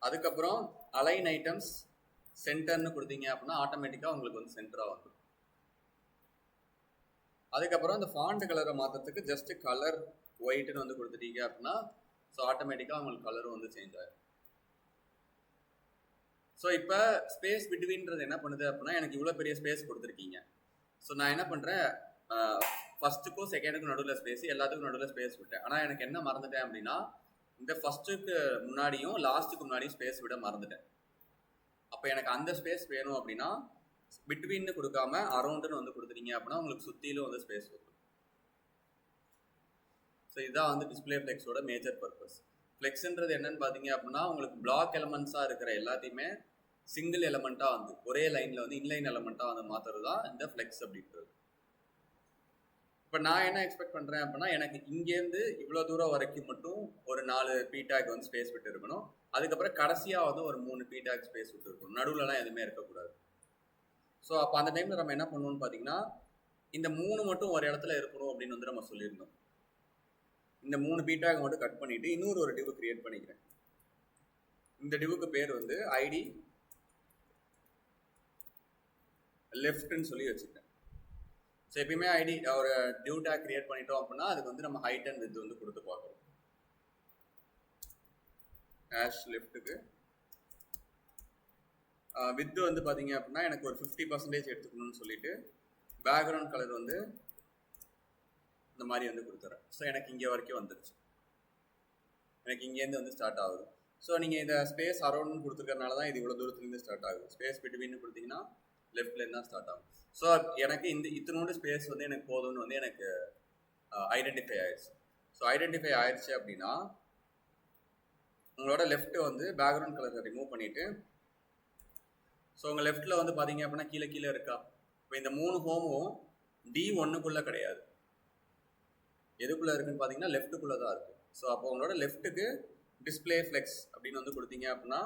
அதுக்கப்புறம் அலைன் ஐட்டம்ஸ் சென்டர்னு கொடுத்தீங்க அப்படின்னா ஆட்டோமேட்டிக்காக உங்களுக்கு வந்து சென்டராக வந்துடும். அதுக்கப்புறம் இந்த ஃபாண்ட் கலரை மாற்றத்துக்கு ஜஸ்ட் கலர் ஒயிட்னு வந்து கொடுத்துட்டீங்க அப்படின்னா ஸோ ஆட்டோமேட்டிக்காக உங்களுக்கு கலரும் வந்து சேஞ்ச் ஆகும். ஸோ இப்போ ஸ்பேஸ் பிட்வீன்றது என்ன பண்ணுது அப்படின்னா, எனக்கு இவ்வளோ பெரிய ஸ்பேஸ் கொடுத்துருக்கீங்க. ஸோ நான் என்ன பண்ணுறேன், ஃபஸ்ட்டுக்கும் செகண்டுக்கும் நடுவில் ஸ்பேஸ், எல்லாத்துக்கும் நடுவில் ஸ்பேஸ் விட்டேன். ஆனால் எனக்கு என்ன மறந்துட்டேன் அப்படின்னா, இந்த ஃபஸ்ட்டுக்கு முன்னாடியும் லாஸ்ட்டுக்கு முன்னாடியும் ஸ்பேஸ் விட மறந்துட்டேன். அப்போ எனக்கு அந்த ஸ்பேஸ் வேணும் அப்படின்னா பிட்வீன்னு கொடுக்காம அரௌண்டுன்னு வந்து கொடுத்துட்டீங்க அப்படின்னா உங்களுக்கு சுற்றிலும் வந்து ஸ்பேஸ் வரும். ஸோ இதுதான் வந்து டிஸ்பிளே ஃப்ளெக்ஸோட மேஜர் பர்பஸ். ஃப்ளெக்ஸ்ன்றது என்னன்னு பார்த்தீங்க அப்படின்னா, உங்களுக்கு பிளாக் எலமெண்ட்ஸாக இருக்கிற எல்லாத்தையுமே சிங்கிள் எலமெண்ட்டாக வந்து ஒரே லைனில் வந்து இன்லைன் எலமெண்ட்டாக வந்து மாற்றுறது தான் இந்த ஃப்ளெக்ஸ் அப்படின்றது. இப்போ நான் என்ன எக்ஸ்பெக்ட் பண்ணுறேன் அப்படின்னா, எனக்கு இங்கேருந்து இவ்வளோ தூரம் வரைக்கும் மட்டும் ஒரு 4 P டேக் வந்து ஸ்பேஸ் விட்டு இருக்கணும். அதுக்கப்புறம் கடைசியாக வந்து ஒரு 3 P டேக் ஸ்பேஸ் விட்டு இருக்கணும், நடுவில்லாம் எதுவுமே இருக்கக்கூடாது. ஸோ அப்போ அந்த டைமில் நம்ம என்ன பண்ணணும்னு பார்த்தீங்கன்னா, இந்த 3 மட்டும் ஒரு இடத்துல இருக்கணும் அப்படின்னு வந்து நம்ம சொல்லியிருந்தோம். இந்த 3 P டேக் மட்டும் கட் பண்ணிவிட்டு இன்னொரு ஒரு டிவ் கிரியேட் பண்ணிக்கிறேன். இந்த டிவுக்கு பேர் வந்து ஐடி லெஃப்ட்னு சொல்லி வச்சுக்கிறேன். ஸோ எப்பயுமே ஐடி ஒரு டிவ் டேக் கிரியேட் பண்ணிட்டோம் அப்படின்னா அதுக்கு வந்து நம்ம ஹைட் அண்ட் வித் வந்து கொடுத்து பார்க்குறோம். ஹேஷ் லெஃப்ட்டுக்கு வித் வந்து பார்த்தீங்க அப்படின்னா எனக்கு ஒரு 50% எடுத்துக்கணும்னு சொல்லிட்டு பேக்ரவுண்ட் கலர் வந்து இந்த மாதிரி வந்து கொடுத்துறேன். ஸோ எனக்கு இங்கே வரைக்கும் வந்துருச்சு, எனக்கு இங்கேருந்து வந்து ஸ்டார்ட் ஆகுது. ஸோ நீங்கள் இந்த ஸ்பேஸ் அரௌண்ட்னு கொடுத்துருக்கறனால தான் இது இவ்வளோ தூரத்துலேருந்து ஸ்டார்ட் ஆகுது. ஸ்பேஸ் பிட்வீன்னு கொடுத்தீங்கன்னா லெஃப்ட்லேருந்து தான் ஸ்டார்ட் ஆகும். ஸோ எனக்கு இத்தனோட ஸ்பேஸ் வந்து எனக்கு போதும்னு வந்து எனக்கு ஐடென்டிஃபை ஆயிடுச்சு. ஸோ ஐடென்டிஃபை ஆயிடுச்சு அப்படின்னா உங்களோட லெஃப்ட் வந்து பேக்ரவுண்ட் கலரை ரிமூவ் பண்ணிவிட்டு, ஸோ உங்கள் லெஃப்ட்டில் வந்து பார்த்தீங்க அப்படின்னா கீழே கீழே இருக்கா. இப்போ இந்த 3 ஹோமும் D1க்குள்ளே கிடையாது. எதுக்குள்ளே இருக்குன்னு பார்த்தீங்கன்னா லெஃப்ட்டுக்குள்ளே தான் இருக்குது. ஸோ அப்போ உங்களோட லெஃப்ட்டுக்கு டிஸ்பிளே ஃப்ளெக்ஸ் அப்படின்னு வந்து கொடுத்தீங்க அப்படின்னா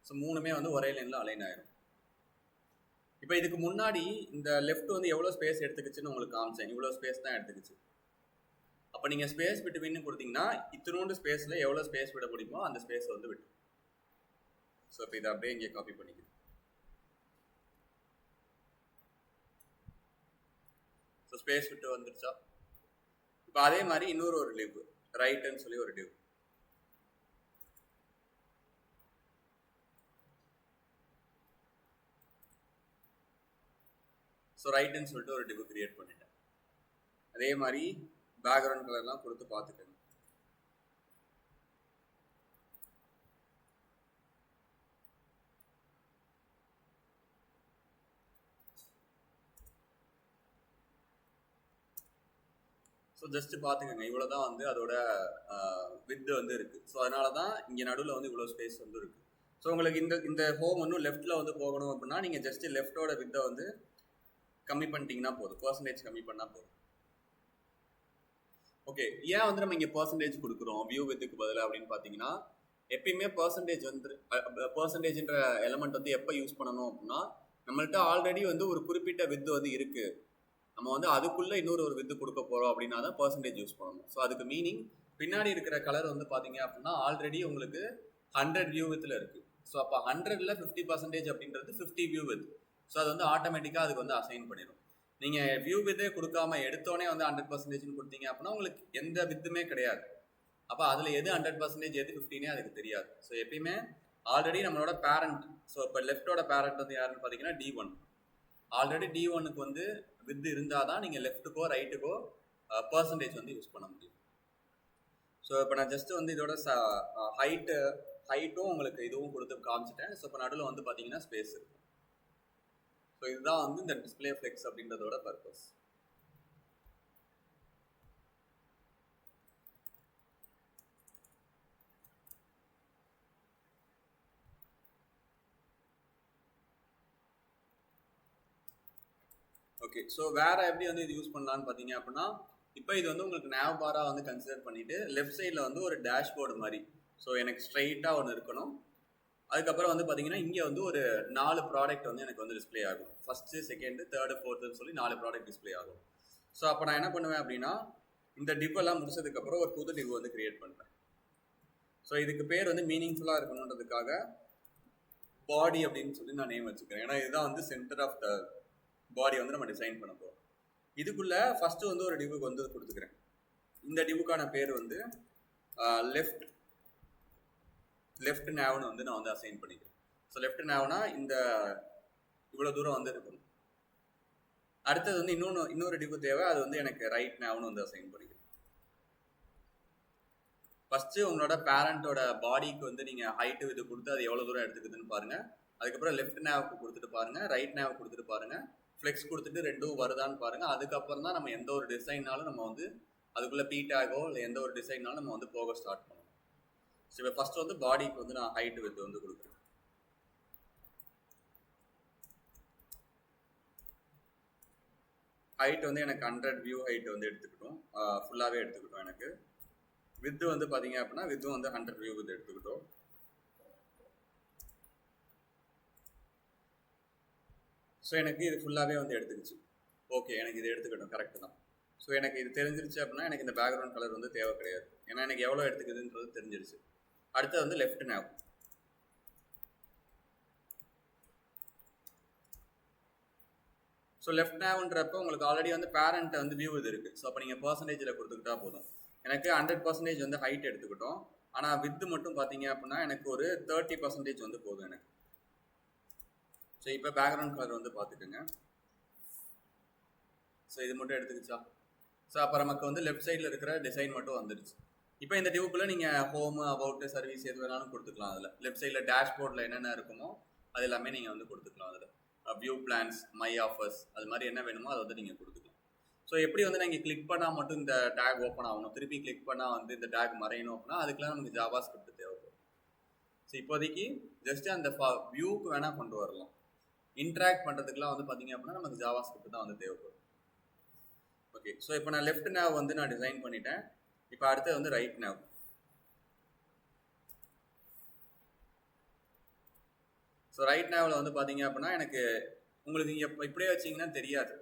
ஸோ 3மே வந்து ஒரே லைனில் அலைன் ஆயிடும். இப்போ இதுக்கு முன்னாடி இந்த லெஃப்ட் வந்து எவ்வளோ ஸ்பேஸ் எடுத்துக்கிச்சுன்னு உங்களுக்கு காமிச்சேன். இவ்வளோ ஸ்பேஸ் தான் எடுத்துக்கிச்சு. அப்போ நீங்கள் ஸ்பேஸ் பிட்வீன்னு கொடுத்தீங்கன்னா இத்தினோண்டு ஸ்பேஸில் எவ்வளோ ஸ்பேஸ் விட முடியுமோ அந்த ஸ்பேஸ் வந்து விட்டு. ஸோ இப்போ இதை அப்படியே இங்கே காப்பி பண்ணிக்கணும். ஸோ ஸ்பேஸ் விட்டு வந்துருச்சா. இப்போ அதே மாதிரி இன்னொரு ஒரு டிவ் ரைட்டுன்னு சொல்லி ஒரு டிவ். ஸோ ரைட்டுன்னு சொல்லிட்டு ஒரு டிவ் கிரியேட் பண்ணிட்டேன். அதே மாதிரி பேக்ரவுண்ட் கலர்லாம் கொடுத்து பார்த்துக்கோங்க. ஸோ ஜஸ்ட் பார்த்துக்கோங்க. இவ்வளோ தான் வந்து அதோட வித்து வந்து இருக்குது. ஸோ அதனால தான் இங்கே நடுவில் வந்து இவ்வளோ ஸ்பேஸ் வந்து இருக்குது. ஸோ உங்களுக்கு இந்த ஹோம் இன்னும் லெஃப்ட்டில் வந்து போகணும் அப்படின்னா நீங்கள் ஜஸ்ட் லெஃப்ட்டோட வித்தை வந்து கம்மி பண்ணிட்டீங்கன்னா போதும். பர்சன்டேஜ் கம்மி பண்ணால் போதும். ஓகே, ஏன் வந்து நம்ம இங்கே பர்சன்டேஜ் கொடுக்குறோம் வியூ வித்துக்கு பதிலாக அப்படின்னு பார்த்தீங்கன்னா, எப்பயுமே பர்சன்டேஜ்ன்ற எலமெண்ட் வந்து எப்போ யூஸ் பண்ணணும் அப்படின்னா, நம்மள்ட்ட ஆல்ரெடி வந்து ஒரு குறிப்பிட்ட வித்து வந்து இருக்குது, நம்ம வந்து அதுக்குள்ளே இன்னொரு ஒரு வித்து கொடுக்க போகிறோம் அப்படின்னா தான் பர்சன்டேஜ் யூஸ் பண்ணணும். ஸோ அதுக்கு மீனிங் பின்னாடி இருக்கிற கலர் வந்து பார்த்தீங்க அப்படின்னா ஆல்ரெடி உங்களுக்கு 100 வியூ வித்தில் இருக்குது. ஸோ அப்போ 100ல் 50% அப்படின்றது 50 வியூ வித். ஸோ அது வந்து ஆட்டோமேட்டிக்காக அதுக்கு வந்து அசைன் பண்ணிடும். நீங்கள் வியூ வித்தே கொடுக்காம எடுத்தோடனே வந்து 100% கொடுத்தீங்க அப்படின்னா உங்களுக்கு எந்த வித்துமே கிடையாது. அப்போ அதில் எது 100% எது 50னே அதுக்கு தெரியாது. ஸோ எப்பயுமே ஆல்ரெடி நம்மளோட பேரண்ட், ஸோ இப்போ லெஃப்டோட பேரண்ட் வந்து யாருன்னு பார்த்தீங்கன்னா D1. ஆல்ரெடி D1க்கு வந்து வித்து இருந்தால் தான் நீங்கள் லெஃப்ட்டுக்கோ ரைட்டுக்கோ பர்சன்டேஜ் வந்து யூஸ் பண்ண முடியும். ஸோ இப்போ நான் ஜஸ்ட் வந்து இதோட ஹைட்டும் உங்களுக்கு இதுவும் கொடுத்து காமிச்சிட்டேன். ஸோ இப்போ நடுவில் வந்து பார்த்தீங்கன்னா ஸ்பேஸ் இருக்கும். ஸோ இதுதான் வந்து இந்த டிஸ்பிளே ஃப்ளெக்ஸ் அப்படின்றதோட பர்பஸ். ஓகே, ஸோ வேறு எப்படி வந்து இது யூஸ் பண்ணலான்னு பார்த்தீங்க அப்படின்னா, இப்போ இது வந்து உங்களுக்கு நேவ் பாராக வந்து கன்சிடர் பண்ணிவிட்டு லெஃப்ட் சைடில் வந்து ஒரு டேஷ்போர்டு மாதிரி, ஸோ எனக்கு ஸ்ட்ரைட்டாக ஒன்று இருக்கணும். அதுக்கப்புறம் வந்து பார்த்தீங்கன்னா இங்கே வந்து ஒரு 4 ப்ராடக்ட் வந்து எனக்கு வந்து டிஸ்பிளே ஆகும். ஃபஸ்ட்டு, செகண்டு, தேர்டு, ஃபோர்த்துன்னு சொல்லி 4 ப்ராடக்ட் டிஸ்பிளே ஆகும். ஸோ அப்போ நான் என்ன பண்ணுவேன் அப்படின்னா, இந்த டிவ்வெல்லாம் முடிச்சதுக்கப்புறம் ஒரு புது டிவ் வந்து கிரியேட் பண்ணுறேன். ஸோ இதுக்கு பேர் வந்து மீனிங்ஃபுல்லாக இருக்கணுன்றதுக்காக பாடி அப்படின்னு சொல்லி நான் நேம் வச்சுக்கிறேன். ஏன்னா இதுதான் வந்து சென்டர் ஆஃப் த பாடி வந்து நம்ம டிசைன் பண்ண போகிறோம். இதுக்குள்ளே ஃபஸ்ட்டு வந்து ஒரு டிவுக்கு வந்து கொடுத்துக்கிறேன். இந்த டிவுக்கான பேர் வந்து லெஃப்ட் நேவ்னு வந்து நான் வந்து அசைன் பண்ணிக்கிறேன். ஸோ லெஃப்ட் நேவ்னா இந்த இவ்வளோ தூரம் வந்து இருக்கணும். அடுத்தது வந்து இன்னொரு டிவு தேவை, அது வந்து எனக்கு ரைட் நேவ்னு வந்து அசைன் பண்ணிக்கிறேன். ஃபஸ்ட்டு உங்களோட பேரண்ட்டோட பாடிக்கு வந்து நீங்கள் ஹைட்டு இது கொடுத்து அது எவ்வளோ தூரம் எடுத்துக்குதுன்னு பாருங்கள். அதுக்கப்புறம் லெஃப்ட் நேவுக்கு கொடுத்துட்டு பாருங்கள், ரைட் நேவுக்கு கொடுத்துட்டு பாருங்கள், ஃப்ளெக்ஸ் கொடுத்துட்டு ரெண்டும் வருதான்னு பாருங்கள். அதுக்கப்புறம் தான் நம்ம எந்த ஒரு டிசைன்னாலும் நம்ம வந்து அதுக்குள்ளே பீட்டாகோ இல்லை எந்த ஒரு டிசைன்னாலும் நம்ம வந்து போக ஸ்டார்ட் பண்ணணும். ஸோ இப்போ ஃபஸ்ட்டு வந்து பாடிக்கு வந்து நான் ஹைட்டு வித் வந்து கொடுக்குறேன். ஹைட் வந்து எனக்கு 100 வியூ ஹைட் வந்து எடுத்துக்கிட்டோம், ஃபுல்லாகவே எடுத்துக்கிட்டோம். எனக்கு வித்து வந்து பார்த்தீங்க அப்படின்னா வித்தும் வந்து 100 வியூ வித் எடுத்துக்கிட்டோம். ஸோ எனக்கு இது ஃபுல்லாகவே வந்து எடுத்துக்கிச்சு. ஓகே, எனக்கு இது எடுத்துக்கிட்டோம், கரெக்டு தான். ஸோ எனக்கு இது தெரிஞ்சிருச்சு அப்படின்னா எனக்கு இந்த பேக்ரவுண்ட் கலர் வந்து தேவை கிடையாது. ஏன்னா எனக்கு எவ்வளோ எடுத்துக்குதுன்றது தெரிஞ்சிருச்சு. அடுத்தது வந்து லெஃப்ட் நேவ். ஸோ லெஃப்ட் நேவ்ன்றப்போ உங்களுக்கு ஆல்ரெடி வந்து பேரண்ட் வந்து வியூ இது இருக்குது. ஸோ அப்போ நீங்கள் பர்சன்டேஜில் கொடுத்துக்கிட்டா போதும். எனக்கு 100% வந்து ஹைட் எடுத்துக்கிட்டோம். ஆனால் வித்து மட்டும் பார்த்தீங்க அப்படின்னா எனக்கு ஒரு 30% வந்து போதும் எனக்கு. ஸோ இப்போ பேக்ரவுண்ட் கலர் வந்து பார்த்துக்குங்க. ஸோ இது மட்டும் எடுத்துக்கிச்சா. ஸோ அப்போ நமக்கு வந்து லெஃப்ட் சைடில் இருக்கிற டிசைன் மட்டும் வந்துடுச்சு. இப்போ இந்த டிவுக்குள்ளே நீங்கள் ஹோமு, அபவுட்டு, சர்வீஸ் எது வேணாலும் கொடுத்துக்கலாம். அதில் லெஃப்ட் சைடில் டேஷ்போர்டில் என்னென்ன இருக்குமோ அது எல்லாமே நீங்கள் வந்து கொடுத்துக்கலாம். அதில் வியூ பிளான்ஸ், மை ஆஃபர்ஸ், அது மாதிரி என்ன வேணுமோ அதை வந்து நீங்கள் கொடுத்துக்கலாம். ஸோ எப்படி வந்து நீங்கள் கிளிக் பண்ணால் மட்டும் இந்த டேக் ஓப்பன் ஆகணும், திருப்பி கிளிக் பண்ணால் வந்து இந்த டேக் மறையணும் அப்படின்னா அதுக்கெலாம் நமக்கு ஜாவா ஸ்கிரிப்ட் தேவைப்படும். ஸோ இப்போதைக்கு ஜஸ்ட் அந்த வியூக்கு வேணால் கொண்டு வரலாம். இன்ட்ராக்ட் பண்ணுறதுக்குலாம் வந்து பார்த்தீங்க அப்படின்னா நமக்கு ஜாவா ஸ்கிரிப்ட் தான் வந்து தேவைப்படும். ஓகே, ஸோ இப்போ நான் லெஃப்ட் நேவ் வந்து நான் டிசைன் பண்ணிட்டேன். இப்போ அடுத்து வந்து ரைட் நேவ். ஸோ ரைட் நேவில் வந்து பார்த்தீங்க அப்படின்னா எனக்கு உங்களுக்கு இங்கே இப்படியே வச்சிங்கன்னா தெரியாது.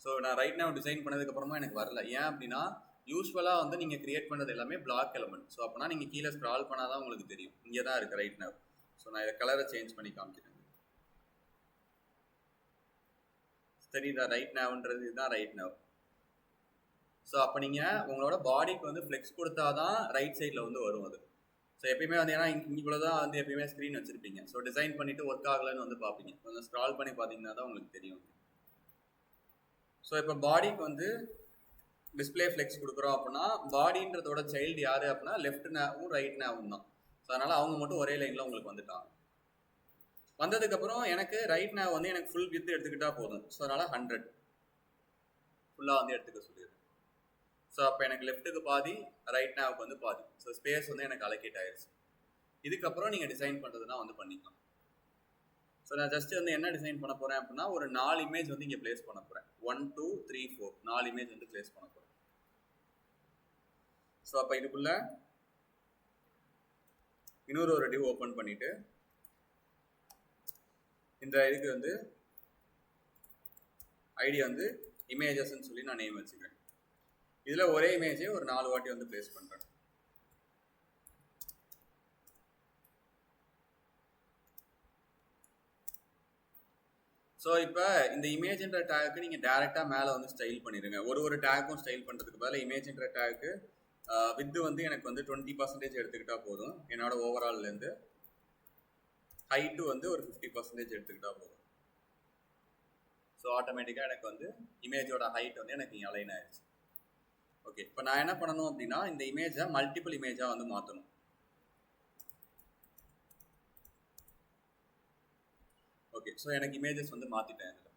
ஸோ நான் ரைட் நேவ் டிசைன் பண்ணதுக்கப்புறமா எனக்கு வரல. ஏன் அப்படின்னா யூஸ்வலாக வந்து நீங்கள் கிரியேட் பண்ணுறது எல்லாமே பிளாக் எலமெண்ட். ஸோ அப்போனா நீங்கள் கீழே ஸ்க்ரால் பண்ணால் தான் உங்களுக்கு தெரியும். இங்கே தான் இருக்குது ரைட் நேவ். ஸோ நான் இதை கலரை சேஞ்ச் பண்ணி காமிக்கிறேன். தெரியுதா? ரைட் நேவ்ன்றது இதுதான் ரைட் நேவ். ஸோ அப்போ நீங்கள் உங்களோட பாடிக்கு வந்து ஃப்ளெக்ஸ் கொடுத்தா தான் ரைட் சைடில் வந்து வரும் அது. ஸோ எப்பயுமே வந்து ஏன்னா இவ்வளோ தான் வந்து எப்பயுமே ஸ்க்ரீன் வச்சுருப்பீங்க. ஸோ டிசைன் பண்ணிவிட்டு ஒர்க் ஆகலைன்னு வந்து பார்ப்பீங்க. கொஞ்சம் ஸ்க்ரால் பண்ணி பார்த்தீங்கன்னா தான் உங்களுக்கு தெரியும். ஸோ இப்போ பாடிக்கு வந்து டிஸ்பிளே ஃப்ளெக்ஸ் கொடுக்குறோம் அப்படின்னா பாடின்றதோட சைல்டு யார் அப்படின்னா லெஃப்ட் நேவும் ரைட் நேவும் தான். ஸோ அதனால் அவங்க மட்டும் ஒரே லைனில் உங்களுக்கு வந்துட்டாங்க. வந்ததுக்கப்புறம் எனக்கு ரைட் நேவ் வந்து எனக்கு ஃபுல் வித் எடுத்துக்கிட்டால் போதும். ஸோ அதனால் 100 ஃபுல்லாக வந்து எடுத்துக்க சொல்லிடுறேன். ஸோ அப்போ எனக்கு லெஃப்ட்டுக்கு பாதி, ரைட் நேவுக்கு வந்து பாதி. ஸோ ஸ்பேஸ் வந்து எனக்கு அலோகேட் ஆயிடுச்சு. இதுக்கப்புறம் நீங்கள் டிசைன் பண்ணுறதுனா வந்து பண்ணிக்கலாம். ஸோ நான் ஜஸ்ட் வந்து என்ன டிசைன் பண்ண போகிறேன் அப்படின்னா ஒரு 4 இமேஜ் வந்து இங்கே பிளேஸ் பண்ண போகிறேன். 1 2 3 4 4 இமேஜ் வந்து பிளேஸ் பண்ண போகிறேன். ஸோ அப்போ இதுக்குள்ள இன்னொரு ஒரு டிவ் ஓப்பன் பண்ணிவிட்டு இந்த இதுக்கு வந்து ஐடி வந்து இமேஜஸ்ன்னு சொல்லி நான் நேம் வச்சுக்கிறேன். இதில் ஒரே இமேஜே ஒரு 4 வாட்டி வந்து பிளேஸ் பண்ணுறேன். ஸோ இப்போ இந்த இமேஜ்ன்ற டேக்கு நீங்கள் டேரெக்டாக மேலே வந்து ஸ்டைல் பண்ணிடுங்க. ஒரு டேக்கும் ஸ்டைல் பண்ணுறதுக்கு பதில் இமேஜ்ன்ற டேக்கு வித்து வந்து எனக்கு வந்து 20% எடுத்துக்கிட்டால் போதும். என்னோட ஓவரால்லேருந்து ஹைட்டு வந்து ஒரு 50% எடுத்துக்கிட்டால் போதும். ஸோ ஆட்டோமேட்டிக்காக எனக்கு வந்து இமேஜோட ஹைட் வந்து எனக்கு இங்கே அலைன் ஆயிடுச்சு. ஓகே, இப்போ நான் என்ன பண்ணணும் அப்படின்னா இந்த இமேஜை மல்டிபிள் இமேஜாக வந்து மாற்றணும். ஓகே, ஸோ எனக்கு இமேஜஸ் வந்து மாற்றிட்டேன். இதில்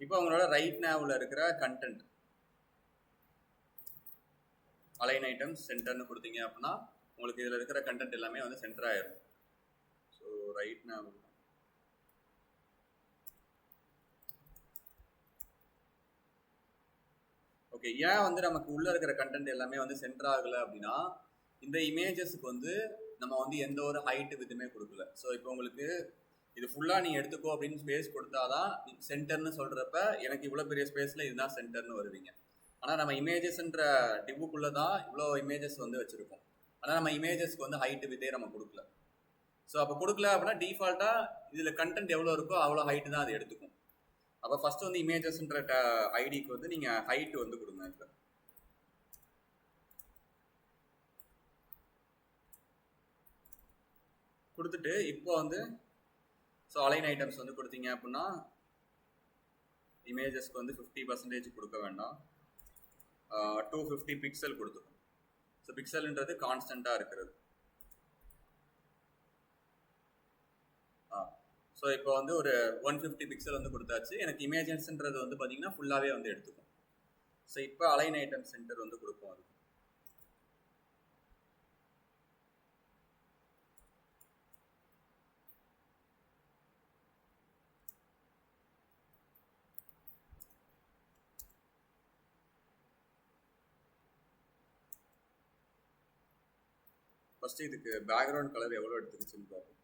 இப்போ அவங்களோட ரைட் நேவில் இருக்கிற கண்டென்ட் அலைன் ஐட்டம்ஸ் சென்டர்னு கொடுத்தீங்க அப்படின்னா உங்களுக்கு இதில் இருக்கிற கண்டென்ட் எல்லாமே வந்து சென்டர் ஆயிடும். ஸோ ரைட் நேவ் ஓகே, ஏன் வந்து நமக்கு உள்ளே இருக்கிற கண்டென்ட் எல்லாமே வந்து சென்டர் ஆகலை அப்படின்னா இந்த இமேஜஸ்க்கு வந்து நம்ம வந்து எந்த ஒரு ஹைட்டு விதுமே கொடுக்கல. ஸோ இப்போ உங்களுக்கு இது ஃபுல்லாக நீ எடுத்துக்கோ அப்படின்னு ஸ்பேஸ் கொடுத்தாதான் சென்டர்னு சொல்கிறப்ப எனக்கு இவ்வளோ பெரிய ஸ்பேஸில் இதுதான் சென்டர்னு வருவீங்க. ஆனால் நம்ம இமேஜஸ்ன்ற டிவுக்குள்ளே தான் இவ்வளோ இமேஜஸ் வந்து வச்சுருக்கோம். ஆனால் நம்ம இமேஜஸ்க்கு வந்து ஹைட்டு வித்தே நம்ம கொடுக்கல. ஸோ அப்போ கொடுக்கல அப்படின்னா டிஃபால்ட்டாக இதில் கண்டென்ட் எவ்வளோ இருக்கோ அவ்வளோ ஹைட்டு தான் அது எடுத்துக்கும். அப்போ ஃபஸ்ட்டு வந்து இமேஜஸ்ன்ற ஐடிக்கு வந்து நீங்கள் ஹைட்டு வந்து கொடுங்க. இப்போ கொடுத்துட்டு இப்போ வந்து ஸோ அலைன் ஐட்டம்ஸ் வந்து கொடுத்தீங்க அப்படின்னா இமேஜஸ்க்கு வந்து 50% கொடுக்க வேண்டாம், 250 பிக்சல் கொடுத்துக்கும். ஸோ பிக்சல்ன்றது கான்ஸ்டண்ட்டாக இருக்கிறது. ஸோ இப்போ வந்து ஒரு 150 பிக்சல் வந்து கொடுத்தாச்சு. எனக்கு இமேஜஸ்ன்றது வந்து பார்த்தீங்கன்னா ஃபுல்லாகவே வந்து எடுத்துக்கும். ஸோ இப்போ அலைன் ஐட்டம் சென்டர் வந்து கொடுப்போம். அது ஃபஸ்ட்டு இதுக்கு பேக்ரவுண்ட் கலர் எவ்வளோ எடுத்துக்கிச்சுன்னு பார்ப்போம்.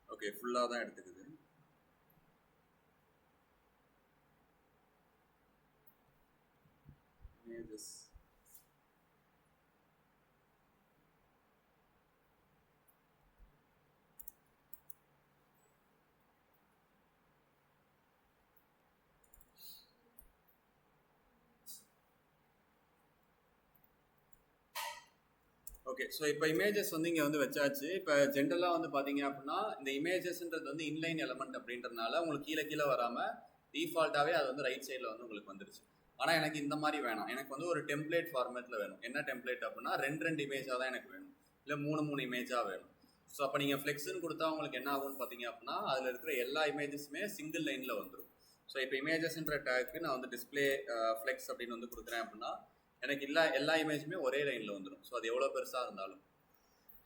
ஓகே, ஃபுல்லாக தான் எடுத்துக்குது. இமேஜஸ் ஓகே, ஸோ இப்போ இமேஜஸ் வந்து இங்கே வந்து வச்சாச்சு. இப்போ ஜென்ரலாக வந்து பார்த்தீங்க அப்படின்னா இந்த இமேஜஸ்ன்றது வந்து இன்லைன் எலமெண்ட் அப்படின்றதுனால உங்களுக்கு கீழே கீழே வராமல் டிஃபால்ட்டாகவே அது வந்து ரைட் சைடில் வந்து உங்களுக்கு வந்துருச்சு. ஆனால் எனக்கு இந்த மாதிரி வேணாம். எனக்கு வந்து ஒரு டெம்ப்ளேட் ஃபார்மேட்டில் வேணும். என்ன டெம்ப்ளேட் அப்படின்னா 2 இமேஜாக தான் எனக்கு வேணும், இல்லை 3 இமேஜாக வேணும். ஸோ அப்போ நீங்கள் ஃப்ளெக்ஸ்ன்னு கொடுத்தா உங்களுக்கு என்ன ஆகும்னு பார்த்தீங்க அப்படின்னா அதில் இருக்கிற எல்லா இமேஜஸுமே சிங்கிள் லைனில் வந்துடும். ஸோ இப்போ இமேஜஸ்ன்ற டேக்கு நான் வந்து டிஸ்பிளே ஃப்ளெக்ஸ் அப்படின்னு வந்து கொடுக்குறேன் அப்படின்னா எனக்கு எல்லா இமேஜுமே ஒரே லைனில் வந்துடும். ஸோ அது எவ்வளோ பெருசாக இருந்தாலும்.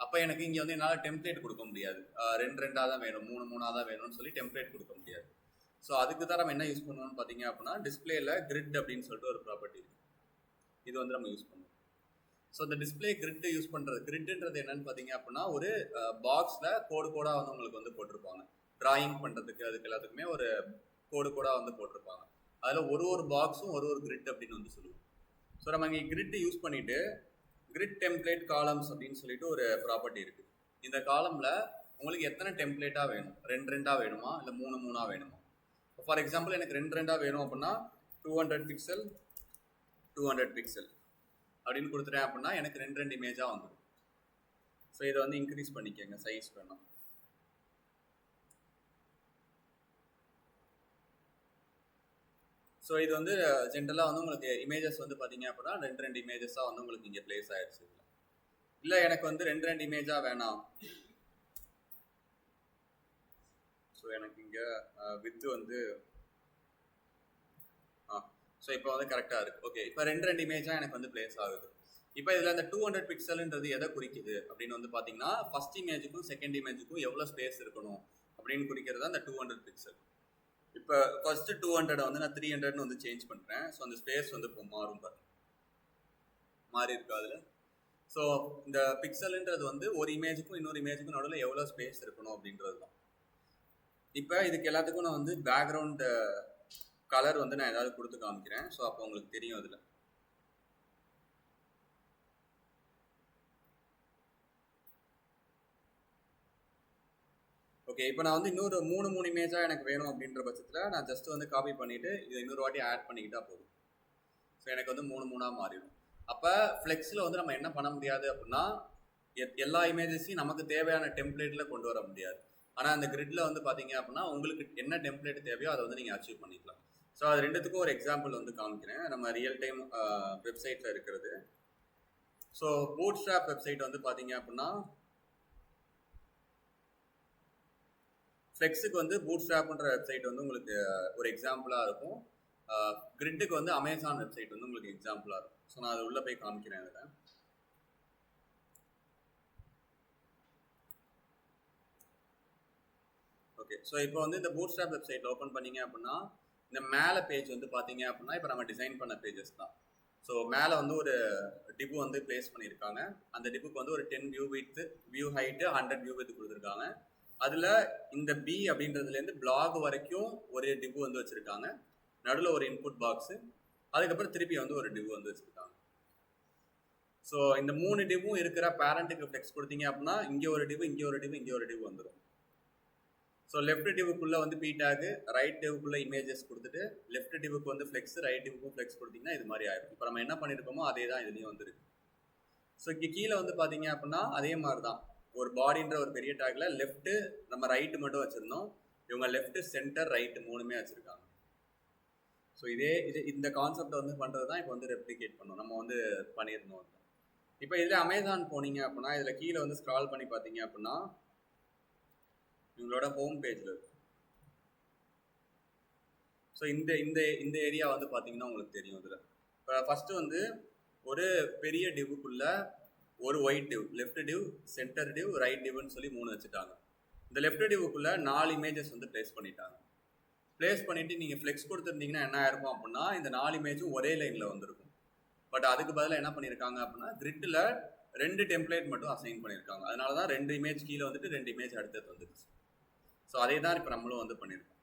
அப்போ எனக்கு இங்கே வந்து என்னால் டெம்ப்ளேட் கொடுக்க முடியாது, ரெண்டு ரெண்டாக தான் வேணும், மூணு மூணாக தான் வேணும்னு சொல்லி டெம்ப்ளேட் கொடுக்க முடியாது. ஸோ அதுக்கு தான் நம்ம என்ன யூஸ் பண்ணுவோம்னு பார்த்தீங்க அப்படின்னா டிஸ்பிளேல கிரிட் அப்படின்னு சொல்லிட்டு ஒரு ப்ராப்பர்ட்டி இருக்குது, இது வந்து நம்ம யூஸ் பண்ணுவோம். ஸோ இந்த டிஸ்பிளே கிரிட் யூஸ் பண்ணுறது, கிரிட்ன்றது என்னன்னு பார்த்தீங்க அப்படின்னா ஒரு பாக்ஸில் கோடு கோடாக வந்து உங்களுக்கு வந்து போட்டிருப்பாங்க, டிராயிங் பண்ணுறதுக்கு அதுக்கு எல்லாத்துக்குமே ஒரு கோடு கோடாக வந்து போட்டிருப்பாங்க. அதில் ஒரு ஒரு பாக்ஸும் ஒரு ஒரு கிரிட் அப்படின்னு வந்து சொல்லுவோம். ஸோ நம்ம இங்கே கிரிட் யூஸ் பண்ணிவிட்டு கிரிட் டெம்ப்ளேட் காலம்ஸ் அப்படின்னு சொல்லிட்டு ஒரு ப்ராப்பர்ட்டி இருக்குது. இந்த காலமில் உங்களுக்கு எத்தனை டெம்ப்ளேட்டாக வேணும், ரெண்டு ரெண்டாக வேணுமா இல்லை மூணு மூணாக வேணுமா? ஃபார் எக்ஸாம்பிள் எனக்கு ரெண்டு ரெண்டாக வேணும் அப்படின்னா 200 பிக்சல் 200 பிக்சல் அப்படின்னு கொடுத்துட்டேன் அப்படின்னா எனக்கு ரெண்டு ரெண்டு இமேஜாக வந்துடும். ஸோ இதை வந்து இன்க்ரீஸ் பண்ணிக்கோங்க, சைஸ் வேணும். ஸோ இது வந்து ஜென்ரலாக வந்து உங்களுக்கு இமேஜஸ் வந்து பார்த்தீங்க அப்படின்னா ரெண்டு ரெண்டு இமேஜஸாக வந்து உங்களுக்கு இங்கே பிளேஸ் ஆயிடுச்சு. இல்லை எனக்கு வந்து ரெண்டு ரெண்டு இமேஜாக வேணாம், ஸோ எனக்கு இங்கே வித்து வந்து ஸோ இப்போ வந்து கரெக்டாக இருக்குது. ஓகே, இப்போ ரெண்டு ரெண்டு இமேஜாக எனக்கு வந்து பிளேஸ் ஆகுது. இப்போ இதில் அந்த 200 பிக்சல்ன்றது எதை குறிக்குது அப்படின்னு வந்து பார்த்தீங்கன்னா ஃபர்ஸ்ட் இமேஜுக்கும் செகண்ட் இமேஜுக்கும் எவ்வளோ ஸ்பேஸ் இருக்கணும் அப்படின்னு குறிக்கிறது அந்த 200 பிக்சல். இப்போ ஃபர்ஸ்ட்டு 200 வந்து நான் 300ன்னு வந்து சேஞ்ச் பண்ணுறேன். ஸோ அந்த ஸ்பேஸ் வந்து இப்போ மாறும் பாருங்க, மாறி இருக்கு அதில். ஸோ இந்த பிக்சல்ன்றது வந்து ஒரு இமேஜுக்கும் இன்னொரு இமேஜுக்கும் நடுவில் எவ்வளோ ஸ்பேஸ் இருக்கணும் அப்படின்றது தான். இப்போ இதுக்கு எல்லாத்துக்கும் நான் வந்து பேக்ரவுண்ட் கலர் வந்து நான் ஏதாவது கொடுத்து காமிக்கிறேன். ஸோ அப்போ உங்களுக்கு தெரியும் அதில். ஓகே, இப்போ நான் வந்து இன்னொரு மூணு இமேஜாக எனக்கு வேணும் அப்படின்ற பட்சத்தில் நான் ஜஸ்ட் வந்து காப்பி பண்ணிவிட்டு இதை இன்னொரு வாட்டி ஆட் பண்ணிக்கிட்டா போதும். ஸோ எனக்கு வந்து மூணாக மாறிடும். அப்போ ஃப்ளெக்ஸில் வந்து நம்ம என்ன பண்ண முடியாது அப்படின்னா எல்லா இமேஜஸையும் நமக்கு தேவையான டெம்ப்ளேட்டில் கொண்டு வர முடியாது. ஆனால் அந்த கிரிட்டில் வந்து பார்த்தீங்க அப்படின்னா உங்களுக்கு என்ன டெம்ப்ளேட் தேவையோ அதை வந்து நீங்கள் அச்சீவ் பண்ணிக்கலாம். ஸோ அது ரெண்டுத்துக்கும் ஒரு எக்ஸாம்பிள் வந்து காமிக்கிறேன், நம்ம ரியல் டைம் வெப்சைட்டில் இருக்கிறது. ஸோ பூட்ஸ்ட்ராப் வெப்சைட் வந்து பார்த்தீங்க அப்படின்னா ஃப்ளெக்ஸுக்கு வந்து பூட்ஸ்ட்ராப்ன்ற வெப்சைட் வந்து உங்களுக்கு ஒரு எக்ஸாம்பிளாக இருக்கும். கிரிட்டுக்கு வந்து அமேசான் வெப்சைட் வந்து உங்களுக்கு எக்ஸாம்பிளாக இருக்கும். ஸோ நான் அது உள்ளே போய் காமிக்கிறேன் அதில். ஓகே, ஸோ இப்போ வந்து இந்த பூட்ஸ்ட்ராப் வெப்சைட் ஓப்பன் பண்ணீங்க அப்படின்னா இந்த மேலே பேஜ் வந்து பார்த்தீங்க அப்படின்னா இப்போ நம்ம டிசைன் பண்ண பேஜஸ் தான். ஸோ மேலே வந்து ஒரு டிபு வந்து பிளேஸ் பண்ணியிருக்காங்க. அந்த டிபுக்கு வந்து ஒரு 10 view with view height 100 view with கொடுத்துருக்காங்க. அதில் இந்த பி அப்படின்றதுலேருந்து பிளாக் வரைக்கும் ஒரு டிபு வந்து வச்சுருக்காங்க. நடுவில் ஒரு இன்புட் பாக்ஸு, அதுக்கப்புறம் திருப்பி வந்து ஒரு டிபு வந்து வச்சுருக்காங்க. ஸோ இந்த 3 டிபும் இருக்கிற பேரண்ட்டுக்கு ஃப்ளெக்ஸ் கொடுத்தீங்க அப்படின்னா இங்கே ஒரு டிபு, இங்கே ஒரு டிபு, இங்கே ஒரு டிபு வந்துடும். ஸோ லெஃப்ட் டிவுக்குள்ளே வந்து பி டேகு, ரைட் டிவுக்குள்ளே இமேஜஸ் கொடுத்துட்டு லெஃப்ட் டிவுக்கு வந்து ஃப்ளெக்ஸ், ரைட் டிவுக்கும் ஃப்ளெக்ஸ் கொடுத்தீங்கன்னா இது மாதிரி ஆயிடும். இப்போ நம்ம என்ன பண்ணியிருக்கோமோ அதே தான் இதுலேயும் வந்துருக்கு. ஸோ இங்கே கீழே வந்து பார்த்தீங்க அப்படின்னா அதே மாதிரி தான் ஒரு பாடின்ற ஒரு பெரிய டேக்ல லெஃப்ட்டு நம்ம ரைட்டு மட்டும் வச்சுருந்தோம். இவங்க லெஃப்ட்டு, சென்டர், ரைட்டு மூணுமே வச்சுருக்காங்க. ஸோ இந்த கான்செப்டை வந்து பண்ணுறது தான் இப்போ வந்து ரெப்ளிகேட் பண்ணோம், நம்ம வந்து பண்ணியிருந்தோம். இப்போ இதில் அமேசான் போனீங்க அப்படின்னா இதில் கீழே வந்து ஸ்க்ரால் பண்ணி பார்த்தீங்க அப்படின்னா இவங்களோட ஹோம் பேஜில் இருக்கு. ஸோ இந்த ஏரியா வந்து பார்த்தீங்கன்னா உங்களுக்கு தெரியும். இதில் இப்போ ஃபஸ்ட்டு வந்து ஒரு பெரிய டிவுக்குள்ள ஒரு white div, left div, centre div, right டிவ்னு சொல்லி 3 வச்சுட்டாங்க. இந்த லெஃப்ட் டிவுக்குள்ள 4 இமேஜஸ் வந்து பிளேஸ் பண்ணிட்டாங்க. பிளேஸ் பண்ணிட்டு நீங்கள் ஃப்ளெக்ஸ் கொடுத்துருந்தீங்கன்னா என்ன ஆயிருக்கும் அப்படின்னா இந்த 4 இமேஜும் ஒரே லைனில் வந்துருக்கும். பட் அதுக்கு பதிலாக என்ன பண்ணியிருக்காங்க அப்படின்னா கிரிட்டில் 2 டெம்ப்ளேட் மட்டும் அசைன் பண்ணியிருக்காங்க. அதனால தான் 2 இமேஜ் கீழே வந்துட்டு 2 இமேஜ் அடுத்தது வந்துருச்சு. ஸோ அதே தான் இப்போ நம்மளும் வந்து பண்ணியிருக்கோம்.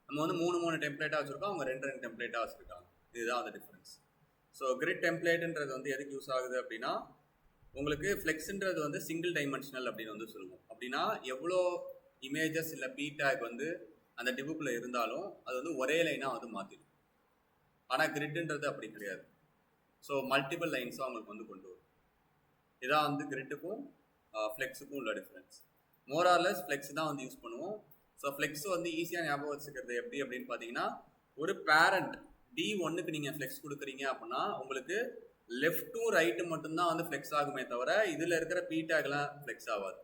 நம்ம வந்து 3 டெம்ப்ளேட்டாக வச்சுருக்கோம், அவங்க 2 டெம்ப்ளேட்டாக வச்சுருக்காங்க. இதுதான் அந்த டிஃப்ரென்ஸ். ஸோ கிரிட் டெம்ப்ளேட்டுன்றது வந்து எதுக்கு யூஸ் ஆகுது அப்படின்னா உங்களுக்கு ஃப்ளெக்ஸுன்றது வந்து சிங்கிள் டைமென்ஷனல் அப்படின்னு வந்து சொல்லுவோம். அப்படின்னா எவ்வளோ இமேஜஸ் இல்லை பி டேக் வந்து அந்த டிவுக்குள்ளே இருந்தாலும் அது வந்து ஒரே லைனாக வந்து மாற்றிடும். ஆனால் கிரிட்டுன்றது அப்படி கிடையாது. ஸோ மல்டிபிள் லைன்ஸாக அவங்களுக்கு வந்து கொண்டு வரும். இதான் வந்து கிரிட்டுக்கும் ஃப்ளெக்ஸுக்கும் உள்ள டிஃப்ரென்ஸ். மோரார்லெஸ் ஃப்ளெக்ஸ் தான் வந்து யூஸ் பண்ணுவோம். ஸோ ஃப்ளெக்ஸ் வந்து ஈஸியாக ஞாபகம் வச்சுக்கிறது எப்படி அப்படின்னு பார்த்தீங்கன்னா ஒரு பேரண்ட் D1க்கு நீங்கள் ஃப்ளெக்ஸ் கொடுக்குறீங்க அப்படின்னா உங்களுக்கு லெஃப்ட்டும் ரைட்டு மட்டும்தான் வந்து ஃப்ளெக்ஸ் ஆகுமே தவிர இதில் இருக்கிற பி டேக்லாம் ஃப்ளெக்ஸ் ஆகாது.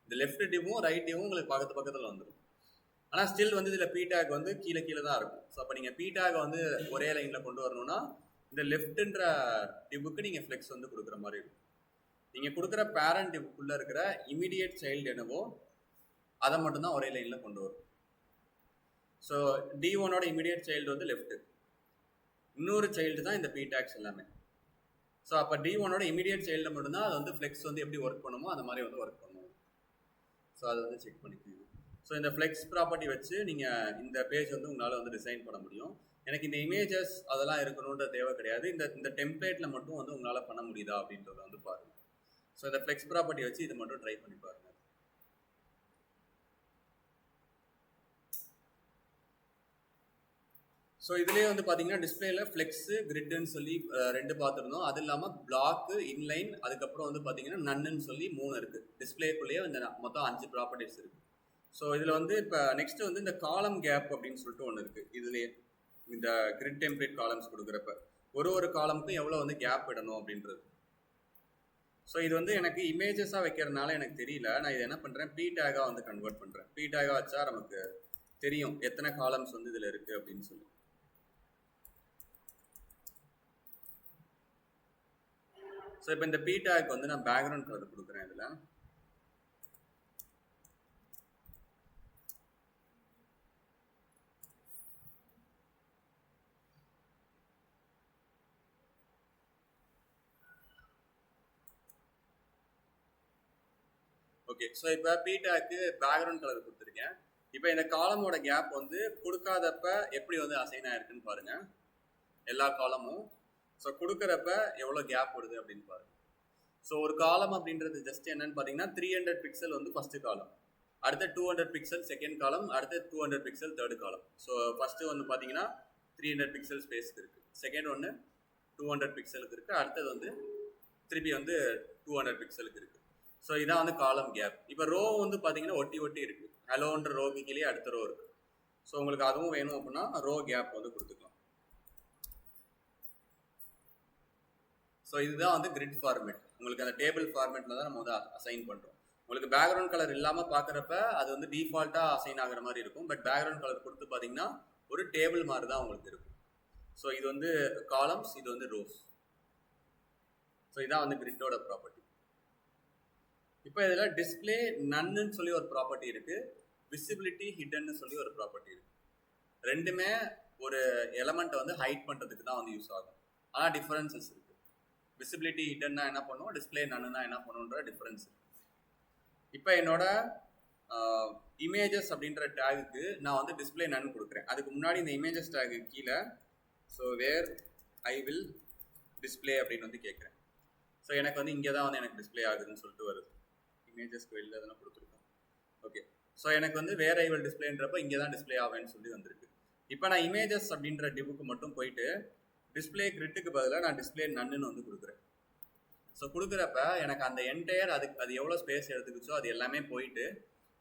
இந்த லெஃப்ட் டிவும் ரைட் டிவும் உங்களுக்கு பக்கத்தில் வந்துடும். ஆனால் ஸ்டில் வந்து இதில் பி டேக் வந்து கீழே தான் இருக்கும். ஸோ அப்போ நீங்கள் பி டேக் வந்து ஒரே லைனில் கொண்டு வரணும்னா இந்த லெஃப்ட்ன்ற டிப்புக்கு நீங்கள் ஃப்ளெக்ஸ் வந்து கொடுக்குற மாதிரி இருக்கும். நீங்கள் கொடுக்குற பேரண்ட் டிப்புக்குள்ளே இருக்கிற இமீடியட் சைல்டு என்னவோ அதை மட்டும்தான் ஒரே லைனில் கொண்டு வரும். ஸோ D1ஓட இமீடியட் சைல்டு வந்து லெஃப்ட்டு, இன்னொரு சைல்டு தான் இந்த பீடாக்ஸ் எல்லாமே. ஸோ அப்போ D1ஓட இமீடியட் சைல்டில் மட்டும்தான் அது வந்து ஃப்ளெக்ஸ் வந்து எப்படி ஒர்க் பண்ணுமோ அந்த மாதிரி வந்து ஒர்க் பண்ணுவோம். ஸோ அதை வந்து செக் பண்ணிக்கோங்க. ஸோ இந்த ஃப்ளெக்ஸ் ப்ராப்பர்ட்டி வச்சு நீங்கள் இந்த பேஜ் வந்து உங்களால் வந்து டிசைன் பண்ண முடியும். எனக்கு இந்த இமேஜஸ் அதெல்லாம் இருக்கணுன்ற தேவை கிடையாது. இந்த டெம்ப்ளேட்டில் மட்டும் வந்து உங்களால் பண்ண முடியுதா அப்படின்றத வந்து பாருங்கள். ஸோ இந்த ஃப்ளெக்ஸ் ப்ராப்பர்ட்டி வச்சு இது மட்டும் ட்ரை பண்ணி பாருங்கள். ஸோ இதுலேயே வந்து பார்த்தீங்கன்னா டிஸ்பிளேல ஃப்ளெக்ஸு கிரிட்டுன்னு சொல்லி 2 பார்த்துருந்தோம். அது இல்லாமல் பிளாக்கு, இன்லைன், அதுக்கப்புறம் வந்து பார்த்தீங்கன்னா நன்னுன்னு சொல்லி 3 இருக்குது. டிஸ்பிளேக்குள்ளேயே இந்த மொத்தம் 5 ப்ராப்பர்ட்டிஸ் இருக்குது. ஸோ இதில் வந்து இப்போ நெக்ஸ்ட் வந்து இந்த காலம் கேப் அப்படின்னு சொல்லிட்டு ஒன்று இருக்குது. இதுலேயே இந்த கிரிட் டெம்ப்ளேட் காலம்ஸ் கொடுக்குறப்ப ஒரு காலமுக்கும் எவ்வளோ வந்து கேப் விடணும் அப்படின்றது. ஸோ இது வந்து எனக்கு இமேஜஸாக வைக்கிறதுனால எனக்கு தெரியல. நான் இது என்ன பண்ணுறேன், பி டேகாக வந்து கன்வெர்ட் பண்ணுறேன். பி டேகாக வச்சா நமக்கு தெரியும் எத்தனை காலம்ஸ் வந்து இதில் இருக்குது அப்படின்னு சொல்லி. ஸோ இப்போ இந்த பி டேக் வந்து நான் பேக்ரவுண்ட் கலர் கொடுக்குறேன் இதில். ஓகே, ஸோ இப்போ பி டேக்கு பேக்ரவுண்ட் கலர் கொடுத்துருக்கேன். இப்போ இந்த காலமோட கேப் வந்து கொடுக்காதப்ப எப்படி வந்து அசைன் ஆயிருக்குன்னு பாருங்க, எல்லா காலமும். ஸோ கொடுக்குறப்ப எவ்வளோ கேப் வருது அப்படின்னு பாருங்க. ஸோ ஒரு காலம் அப்படின்றது ஜஸ்ட் என்னன்னு பார்த்தீங்கன்னா 300 பிக்சல் வந்து ஃபர்ஸ்ட் காலம், அடுத்த 200 பிக்சல் செகண்ட் காலம், அடுத்த 200 பிக்சல் தேர்ட் காலம். ஸோ ஃபர்ஸ்ட்டு வந்து பார்த்தீங்கன்னா 300 பிக்சல் ஸ்பேஸ்க்கு இருக்குது, செகண்ட் ஒன்று 200 பிக்சலுக்கு இருக்குது, அடுத்தது வந்து திருப்பி வந்து 200 பிக்சலுக்கு இருக்குது. ஸோ இதான் வந்து காலம் கேப். இப்போ ரோ வந்து பார்த்தீங்கன்னா ஒட்டி ஒட்டி இருக்குது. ஹலோன்ற ரோக்கு கீழே அடுத்த ரோ இருக்குது. ஸோ உங்களுக்கு அதுவும் வேணும் அப்படின்னா ரோ கேப் வந்து கொடுத்துக்கலாம். ஸோ இதுதான் வந்து கிரிட் ஃபார்மேட். உங்களுக்கு அந்த டேபிள் ஃபார்மேட்டில் தான் நம்ம வந்து அசைன் பண்ணுறோம். உங்களுக்கு பேக்ரவுண்ட் கலர் இல்லாமல் பார்க்குறப்ப அது வந்து டிஃபால்ட்டாக அசைன் ஆகிற மாதிரி இருக்கும். பட் பேக்ரவுண்ட் கலர் கொடுத்து பார்த்தீங்கன்னா ஒரு டேபிள் மாதிரி தான் உங்களுக்கு இருக்கும். ஸோ இது வந்து காலம்ஸ், இது வந்து ரோஸ். ஸோ இதான் வந்து கிரிட்டோட ப்ராப்பர்ட்டி. இப்போ இதில் டிஸ்பிளே நன்னு சொல்லி ஒரு ப்ராப்பர்ட்டி இருக்குது, விசிபிலிட்டி ஹிடன்னு சொல்லி ஒரு ப்ராப்பர்ட்டி இருக்குது. ரெண்டுமே ஒரு எலமெண்ட்டை வந்து ஹைட் பண்ணுறதுக்கு தான் வந்து யூஸ் ஆகும். ஆனால் டிஃபரன்சஸ் இருக்குது. விசிபிலிட்டி ஹிடன்னா என்ன பண்ணுவோம், டிஸ்பிளே நன்னுனா என்ன பண்ணுன்ற டிஃபரன்ஸ் இருக்குது. இப்போ என்னோட இமேஜஸ் அப்படின்ற டேகுக்கு நான் வந்து டிஸ்பிளே நன் கொடுக்குறேன். அதுக்கு முன்னாடி இந்த இமேஜஸ் டேகு கீழே so where I will display அப்படின்னு வந்து கேட்குறேன். ஸோ எனக்கு வந்து இங்கே தான் வந்து எனக்கு டிஸ்பிளே ஆகுதுன்னு சொல்லிட்டு வருது. இமேஜஸ்க்கு வெளியில் அதெல்லாம் கொடுத்துருக்கோம். ஓகே, ஸோ எனக்கு வந்து வேர் ஐ வில் டிஸ்பிளேன்றப்ப இங்கே தான் டிஸ்பிளே ஆவேன்னு சொல்லி வந்திருக்கு. இப்போ நான் இமேஜஸ் அப்படின்ற டிப்புக்கு மட்டும் போயிட்டு டிஸ்பிளே கிரிட்டுக்கு பதிலாக நான் டிஸ்பிளே நன்னுன்னு வந்து கொடுக்குறேன். ஸோ கொடுக்குறப்ப எனக்கு அந்த என்டையர் அது எவ்வளோ ஸ்பேஸ் எடுத்துக்கிச்சோ அது எல்லாமே போயிட்டு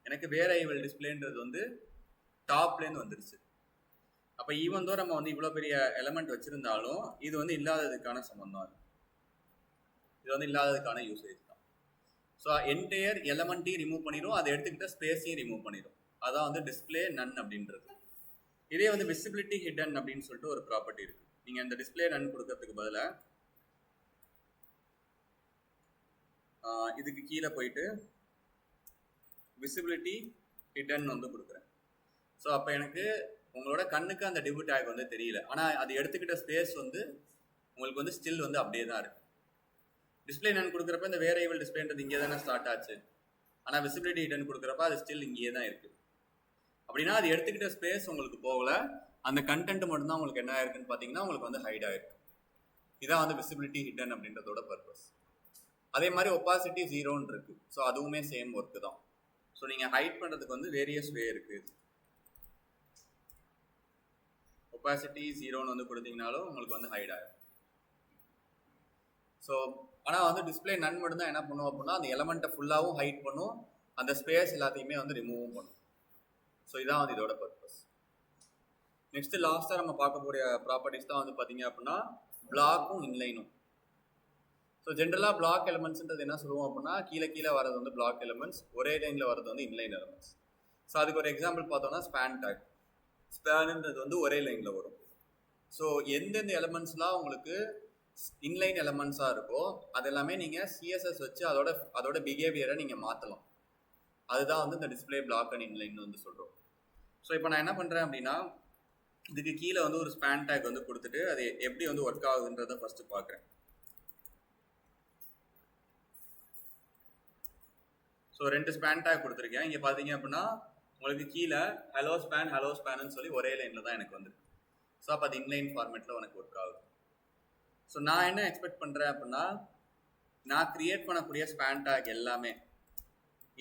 எனக்கு வேர் ஐ வில் டிஸ்பிளேன்றது வந்து டாப்லேருந்து வந்துருச்சு. அப்போ ஈவன் தோ நம்ம வந்து இவ்வளோ பெரிய எலமெண்ட் வச்சுருந்தாலும் இது வந்து இல்லாததுக்கான சம்பந்தம், இது வந்து இல்லாததுக்கான யூசேஜ் தான். ஸோ என்டையர் எலமெண்ட்டையும் ரிமூவ் பண்ணிடும், அதை எடுத்துக்கிட்ட ஸ்பேஸையும் ரிமூவ் பண்ணிடும். அதான் வந்து டிஸ்பிளே நன் அப்படின்றது. இதே வந்து விசிபிலிட்டி ஹிடன் அப்படின்னு சொல்லிட்டு ஒரு ப்ராப்பர்ட்டி இருக்குது. நீங்கள் இந்த டிஸ்பிளே நன் கொடுக்கறதுக்கு பதிலாக இதுக்கு கீழே போயிட்டு விசிபிலிட்டி ஹிடன் வந்து கொடுக்குறேன். ஸோ அப்போ எனக்கு உங்களோட கண்ணுக்கு அந்த டிவு டேக் வந்து தெரியல, ஆனால் அது எடுத்துக்கிட்ட ஸ்பேஸ் வந்து உங்களுக்கு வந்து ஸ்டில் வந்து அப்படியே தான் இருக்குது. டிஸ்பிளே நன் கொடுக்குறப்ப இந்த வேர் ஐ வில் டிஸ்பிளேன்றது இங்கே தானே ஸ்டார்ட் ஆச்சு, ஆனால் விசிபிலிட்டி ஹிடன் கொடுக்குறப்ப அது ஸ்டில் இங்கேயே தான் இருக்குது. அப்படின்னா அது எடுத்துக்கிட்ட ஸ்பேஸ் உங்களுக்கு போகல, அந்த கண்டென்ட் மட்டும்தான் உங்களுக்கு என்ன ஆயிருக்குன்னு பார்த்தீங்கன்னா உங்களுக்கு வந்து ஹைட் ஆயிருக்கு. இதான் வந்து விசிபிலிட்டி ஹிடன் அப்படின்றதோட பர்பஸ். அதே மாதிரி ஒப்பாசிட்டி 0ன்னு இருக்கு. ஸோ அதுவுமே சேம் ஒர்க்கு தான். ஸோ நீங்கள் ஹைட் பண்ணுறதுக்கு வந்து வேரியஸ் வே இருக்குது. ஒப்பாசிட்டி 0ன்னு வந்து கொடுத்தீங்கனாலும் உங்களுக்கு வந்து ஹைட் ஆகும். ஸோ ஆனால் வந்து டிஸ்பிளே நன் மட்டும் தான் என்ன பண்ணுவோம் அப்படின்னா அந்த எலமெண்ட்டை ஃபுல்லாகவும் ஹைட் பண்ணும், அந்த ஸ்பேஸ் எல்லாத்தையுமே வந்து ரிமூவும் பண்ணும். ஸோ இதான் வந்து இதோட பர்பஸ். நெக்ஸ்ட் லாஸ்ட்டாக நம்ம பார்க்கக்கூடிய ப்ராப்பர்ட்டிஸ் தான் வந்து பார்த்தீங்க அப்படின்னா பிளாக்கும் இன்லைனும். ஸோ ஜென்ரலாக பிளாக் எலிமெண்ட்ஸ்ன்றது என்ன சொல்லுவோம் அப்படின்னா கீழே கீழே வரது வந்து பிளாக் எலிமெண்ட்ஸ், ஒரே லைனில் வரது வந்து இன்லைன் எலிமெண்ட்ஸ். ஸோ அதுக்கு ஒரு எக்ஸாம்பிள் பார்த்தோம்னா ஸ்பேன் டேக். ஸ்பேனுன்றது வந்து ஒரே லைனில் வரும். ஸோ எந்தெந்த எலமெண்ட்ஸ்லாம் உங்களுக்கு இன்லைன் எலமெண்ட்ஸாக இருக்கோ அது எல்லாமே நீங்கள் சிஎஸ்எஸ் வச்சு அதோட பிஹேவியரை நீங்கள் மாற்றலாம். அதுதான் வந்து இந்த டிஸ்பிளே பிளாக் அண்ட் இன்லைன் வந்து சொல்கிறோம். ஸோ இப்போ நான் என்ன பண்ணுறேன் அப்படின்னா, இதுக்கு கீழே வந்து ஒரு ஸ்பேன் டேக் வந்து கொடுத்துட்டு அது எப்படி வந்து ஒர்க் ஆகுதுன்றதை ஃபஸ்ட்டு பார்க்குறேன். ஸோ 2 ஸ்பேன் டேக் கொடுத்துருக்கேன். இங்கே பார்த்தீங்க அப்படின்னா உங்களுக்கு கீழே ஹலோ ஸ்பேன்னு சொல்லி ஒரே லைனில் தான் எனக்கு வந்துருக்கு. ஸோ அப்போ அது இன்லைன் ஃபார்மேட்டில் உனக்கு ஒர்க் ஆகுது. ஸோ நான் என்ன எக்ஸ்பெக்ட் பண்ணுறேன் அப்படின்னா, நான் கிரியேட் பண்ணக்கூடிய ஸ்பேன் டேக் எல்லாமே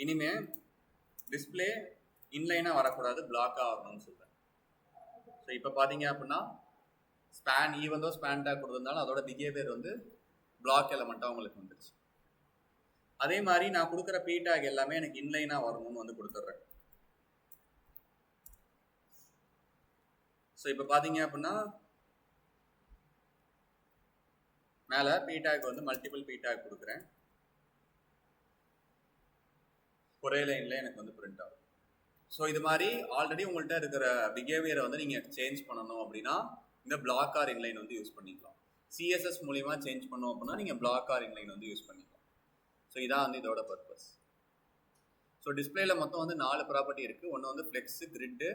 இனிமே டிஸ்பிளே இன்லைனாக வரக்கூடாது, பிளாக்காக ஆகணும்னு சொல்கிறேன். ஸோ இப்போ பார்த்தீங்க அப்படின்னா ஈவன் தான் ஸ்பேன் டேக் கொடுத்துருந்தாலும் அதோட பிஹேவியர் வந்து பிளாக் எலமெண்ட்டாக உங்களுக்கு வந்துருச்சு. அதே மாதிரி நான் கொடுக்குற பி டேக் எல்லாமே எனக்கு இன்லைனாக வரணும்னு வந்து கொடுத்துட்றேன். ஸோ இப்போ பார்த்தீங்க அப்படின்னா மேலே பி டேக் வந்து மல்டிபிள் பி டேக் கொடுக்குறேன். ஒரே லைனில் எனக்கு வந்து பிரிண்ட் ஆகும். ஸோ இது மாதிரி ஆல்ரெடி உங்கள்கிட்ட இருக்கிற பிஹேவியரை வந்து நீங்கள் சேஞ்ச் பண்ணணும் அப்படின்னா இந்த பிளாக் ஆர் இன்லைன் வந்து யூஸ் பண்ணிக்கலாம். சிஎஸ்எஸ் மூலியமாக சேஞ்ச் பண்ணோம் அப்படின்னா நீங்கள் பிளாக் ஆர் இன்லைன் வந்து யூஸ் பண்ணிக்கலாம். ஸோ இதான் வந்து இதோட பர்பஸ். ஸோ டிஸ்பிளேல மொத்தம் வந்து 4 ப்ராப்பர்ட்டி இருக்குது. ஒன்று வந்து ஃப்ளெக்ஸு, கிரிட்டு,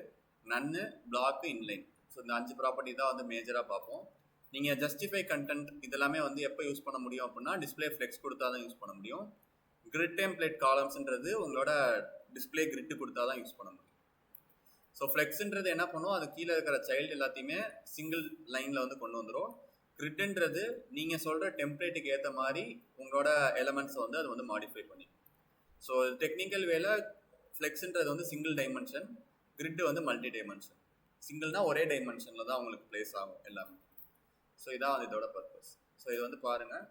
நன்னு, பிளாக்கு, இன்லைன். ஸோ இந்த 5 ப்ராப்பர்ட்டி தான் வந்து மேஜராக பார்ப்போம். நீங்கள் ஜஸ்டிஃபை கண்டென்ட் இதெல்லாமே வந்து எப்போ யூஸ் பண்ண முடியும் அப்படின்னா டிஸ்பிளே ஃப்ளெக்ஸ் கொடுத்தா தான் யூஸ் பண்ண முடியும். கிரிட் டெம்ப்ளேட் காலம்ஸ்ன்றது உங்களோட டிஸ்பிளே கிரிட்டு கொடுத்தா தான் யூஸ் பண்ண முடியும். ஸோ ஃப்ளெக்ஸுன்றது என்ன பண்ணும், அது கீழே இருக்கிற சைல்டு எல்லாத்தையுமே சிங்கிள் லைனில் வந்து கொண்டு வந்துடும். கிரிட்ன்றது நீங்கள் சொல்கிற டெம்ப்ளேட்டுக்கு ஏற்ற மாதிரி உங்களோட எலமெண்ட்ஸை வந்து அது வந்து மாடிஃபை பண்ணிடும். ஸோ டெக்னிக்கல் வேல ஃப்ளெக்ஸுன்றது வந்து சிங்கிள் டைமென்ஷன், கிரிட்டு வந்து மல்டி டைமென்ஷன். சிங்கிள்னா ஒரே டைமென்ஷனில் தான் உங்களுக்கு பிளேஸ் ஆகும் எல்லாமே. ஸோ இதான் வந்து இதோட பர்பஸ். ஸோ இது வந்து பாருங்கள்,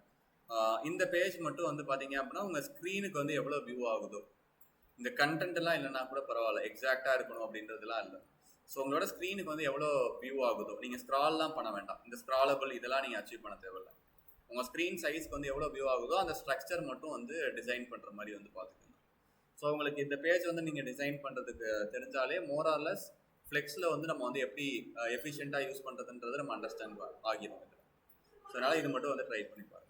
இந்த பேஜ் மட்டும் வந்து பார்த்தீங்க அப்படின்னா உங்கள் ஸ்க்ரீனுக்கு வந்து எவ்வளோ வியூ ஆகுதோ, இந்த கண்டென்ட்லாம் இல்லைன்னா கூட பரவாயில்ல, எக்ஸாக்டாக இருக்கணும் அப்படின்றதுலாம் இல்லை. ஸோ உங்களோட ஸ்க்ரீனுக்கு வந்து எவ்வளோ வியூ ஆகுதோ, நீங்கள் ஸ்க்ரால்லாம் பண்ண வேண்டாம், இந்த ஸ்க்ராலபிள் இதெல்லாம் நீங்கள் அச்சீவ் பண்ண தேவையில்லை. உங்கள் ஸ்க்ரீன் சைஸ்க்கு வந்து எவ்வளோ வியூ ஆகுதோ அந்த ஸ்ட்ரக்சர் மட்டும் வந்து டிசைன் பண்ணுற மாதிரி வந்து பார்த்துக்கோங்க. ஸோ உங்களுக்கு இந்த பேஜ் வந்து நீங்கள் டிசைன் பண்ணுறதுக்கு தெரிஞ்சாலே மோரார்லெஸ் ஃப்ளெக்ஸில் வந்து நம்ம வந்து எப்படி எஃபிஷியண்ட்டாக யூஸ் பண்ணுறதுன்றது நம்ம அண்டர்ஸ்டாண்ட் ஆகிடும். ஸோ அதனால் இது மட்டும் வந்து ட்ரை பண்ணி பாருங்கள்.